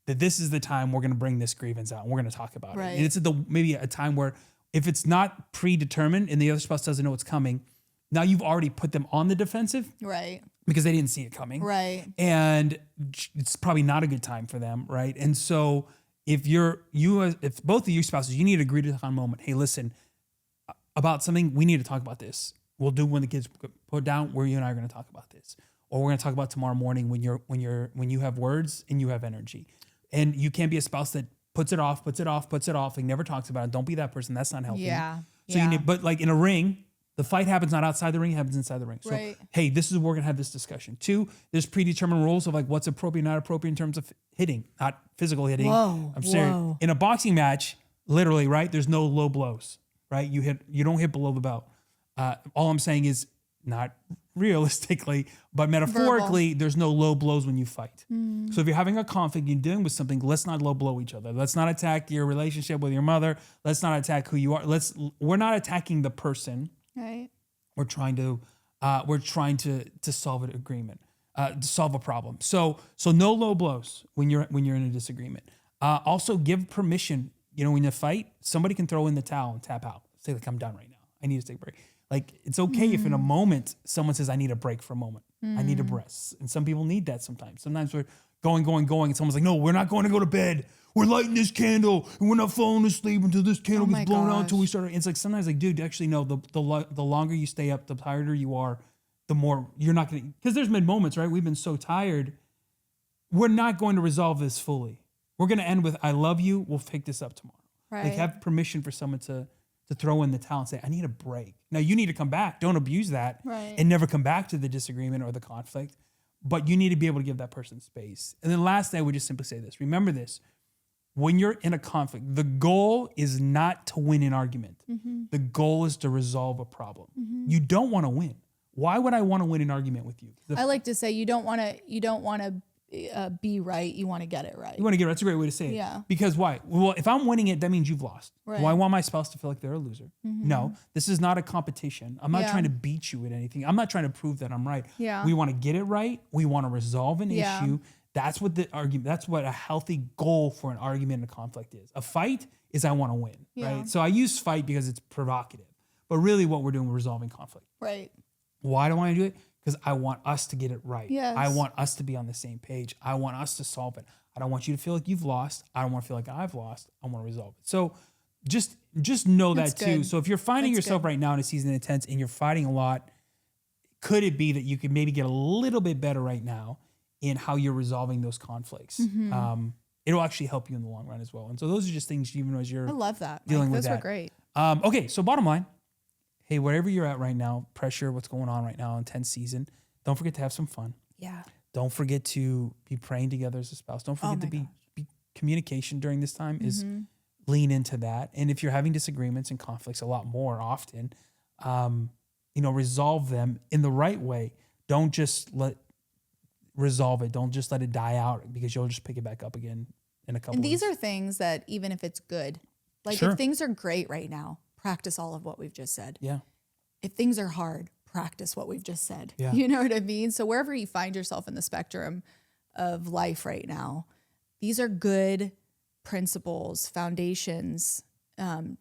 that this is the time we're going to bring this grievance out and we're going to talk about it. And it's maybe a time where if it's not predetermined and the other spouse doesn't know what's coming, now you've already put them on the defensive. Right. Because they didn't see it coming. Right. And it's probably not a good time for them, right? And so if both of you spouses, you need to agree to a moment, hey, listen, about something, we need to talk about this. We'll do when the kids put down where you and I are going to talk about this. Or we're going to talk about tomorrow morning when you have words and you have energy. And you can't be a spouse that puts it off, and never talks about it. Don't be that person. That's not healthy. Yeah. So you need, but like in a ring, the fight happens not outside the ring, it happens inside the ring. So, hey, this is where we're going to have this discussion. 2, there's predetermined rules of like what's appropriate, not appropriate in terms of hitting, not physical hitting. I'm serious. In a boxing match, literally, right, there's no low blows, right? You don't hit below the belt. All I'm saying is not realistically, but metaphorically, there's no low blows when you fight. So if you're having a conflict, you're dealing with something, let's not low blow each other. Let's not attack your relationship with your mother. Let's not attack who you are. We're not attacking the person. Right. We're trying to solve an agreement, to solve a problem. So no low blows when you're in a disagreement. Also give permission. When you fight, somebody can throw in the towel and tap out. Say like, I'm done right now. I need to take a break. Like it's okay if in a moment someone says, I need a break for a moment. I need a breath. And some people need that sometimes. Sometimes we're going, and someone's like, no, we're not going to go to bed. We're lighting this candle and we're not falling asleep until this candle gets blown out until we start. It's like sometimes like, dude, actually no, the longer you stay up, the tireder you are, the more you're not going to, because there's been moments, right? We've been so tired. We're not going to resolve this fully. We're going to end with, I love you. We'll pick this up tomorrow. Right. Like have permission for someone to throw in the towel and say, I need a break. Now you need to come back. Don't abuse that and never come back to the disagreement or the conflict, but you need to be able to give that person space. And then lastly, I would just simply say this, remember this, when you're in a conflict, the goal is not to win an argument. The goal is to resolve a problem. You don't want to win. Why would I want to win an argument with you? I like to say you don't want to be right. You want to get it right. You want to get it right. That's a great way to say it. Yeah. Because why? Well, if I'm winning it, that means you've lost. Right. Do I want my spouse to feel like they're a loser? No, this is not a competition. I'm not trying to beat you at anything. I'm not trying to prove that I'm right. Yeah. We want to get it right. We want to resolve an issue That's what the argument, that's what a healthy goal for an argument and a conflict is. A fight is I want to win, right? So I use fight because it's provocative, but really what we're doing, we're resolving conflict. Right. Why do I want to do it? Because I want us to get it right. Yes. I want us to be on the same page. I want us to solve it. I don't want you to feel like you've lost. I don't want to feel like I've lost. I want to resolve it. So just know That's that too. good. So if you're finding That's yourself good. right now in a season of intense and you're fighting a lot, could it be that you could maybe get a little bit better right now in how you're resolving those conflicts? It'll actually help you in the long run as well. And so those are just things, even as you're I love that. dealing Mike. with Those that. were great. Okay, so bottom line, hey, wherever you're at right now, pressure, what's going on right now, intense season, don't forget to have some fun. Yeah. Don't forget to be praying together as a spouse. Don't forget to be communication during this time is lean into that. And if you're having disagreements and conflicts a lot more often, resolve them in the right way. Don't just resolve it. Don't just let it die out because you'll just pick it back up again in a couple And these weeks. are things that even if it's good, like Sure. if things are great right now, practice all of what we've just said. Yeah. If things are hard, practice what we've just said. Yeah. You know what I mean? So wherever you find yourself in the spectrum of life right now, these are good principles, foundations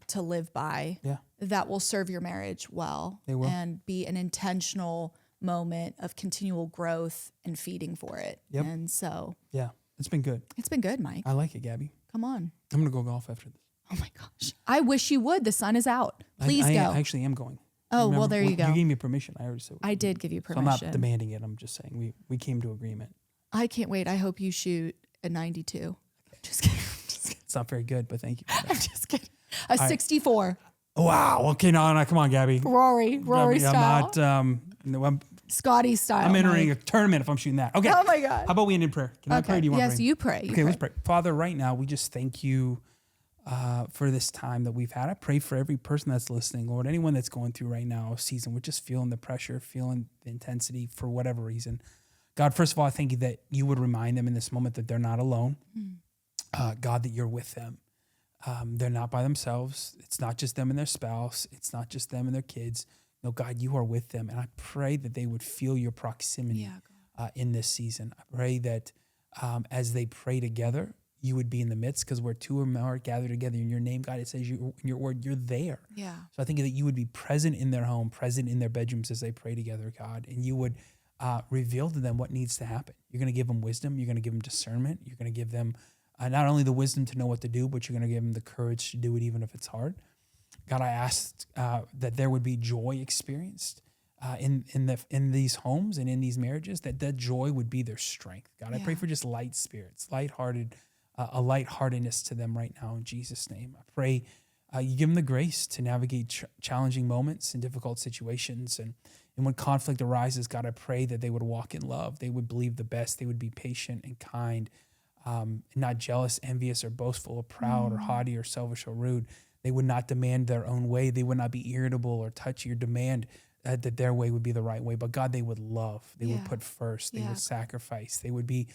to live by Yeah. that will serve your marriage well. They will. And be an intentional moment of continual growth and feeding for it. Yep. And so Yeah. It's been good. it's been good, Mike. I like it, Gabby. Come on. I'm going to go golf after this. Oh my gosh. I wish you would. The sun is out. Please I go. actually am going. Oh, well, Remember, there you go. You gave me permission. I already said. I did give you So I'm permission. not demanding it. I'm just saying we came to agreement. I can't wait. I hope you shoot a 92. Just kidding. Just kidding. It's not very good, but thank you. I'm just kidding. A 64. Wow. Okay. No, come on, Gabby. Rory I'm style. not. No, Scotty style. I'm entering Mike. a tournament if I'm shooting that. Okay. Oh my God. How about we end in prayer? Can I pray? Or do you want Yes, to pray? you pray. Okay, let's pray. Father, right now, we just thank you for this time that we've had. I pray for every person that's listening, Lord, anyone that's going through right now a season, we're just feeling the pressure, feeling the intensity for whatever reason. God, first of all, I thank you that you would remind them in this moment that they're not alone. God, that you're with them. They're not by themselves. It's not just them and their spouse. It's not just them and their kids. No, God, you are with them. And I pray that they would feel your proximity in this season. I pray that as they pray together, you would be in the midst, because where two or more are gathered together in your name, God, it says in your word, you're there. Yeah. So I think that you would be present in their home, present in their bedrooms as they pray together, God, and you would reveal to them what needs to happen. You're going to give them wisdom. You're going to give them discernment. You're going to give them not only the wisdom to know what to do, but you're going to give them the courage to do it even if it's hard. God, I asked that there would be joy experienced in these homes and in these marriages, that joy would be their strength. God, I pray for just light spirits, a lightheartedness to them right now in Jesus' name. I pray you give them the grace to navigate challenging moments and difficult situations. And when conflict arises, God, I pray that they would walk in love. They would believe the best. They would be patient and kind, not jealous, envious, or boastful, or proud, or haughty, or selfish, or rude. They would not demand their own way. They would not be irritable or touchy or demand that their way would be the right way. But God, they would love. They would put first. They would sacrifice. They would be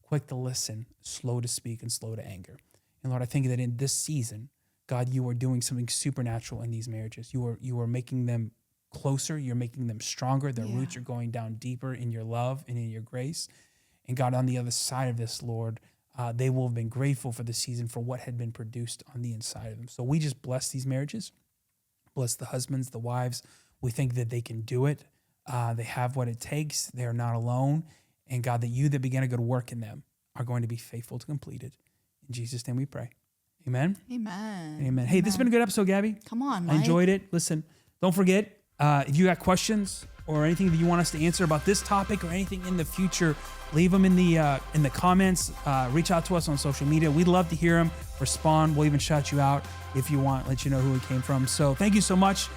quick to listen, slow to speak, and slow to anger. And Lord, I think that in this season, God, you are doing something supernatural in these marriages. You are making them closer. You're making them stronger. Their roots are going down deeper in your love and in your grace. And God, on the other side of this, Lord, they will have been grateful for the season for what had been produced on the inside of them. So we just bless these marriages, bless the husbands, the wives. We think that they can do it. They have what it takes. They are not alone. And God, that you that began a good work in them are going to be faithful to complete it. In Jesus' name we pray. Amen. Amen. Amen. Hey, this has been a good episode, Gabby. Come on, I Mike. enjoyed it. Listen, don't forget, if you got questions or anything that you want us to answer about this topic or anything in the future, leave them in the comments. Reach out to us on social media. We'd love to hear them, respond. We'll even shout you out if you want, let you know who it came from. So thank you so much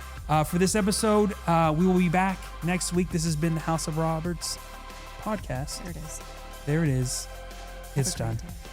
for this episode. We will be back next week. This has been the House of Roberts podcast. There it is. There it is. It's Have a done. great day.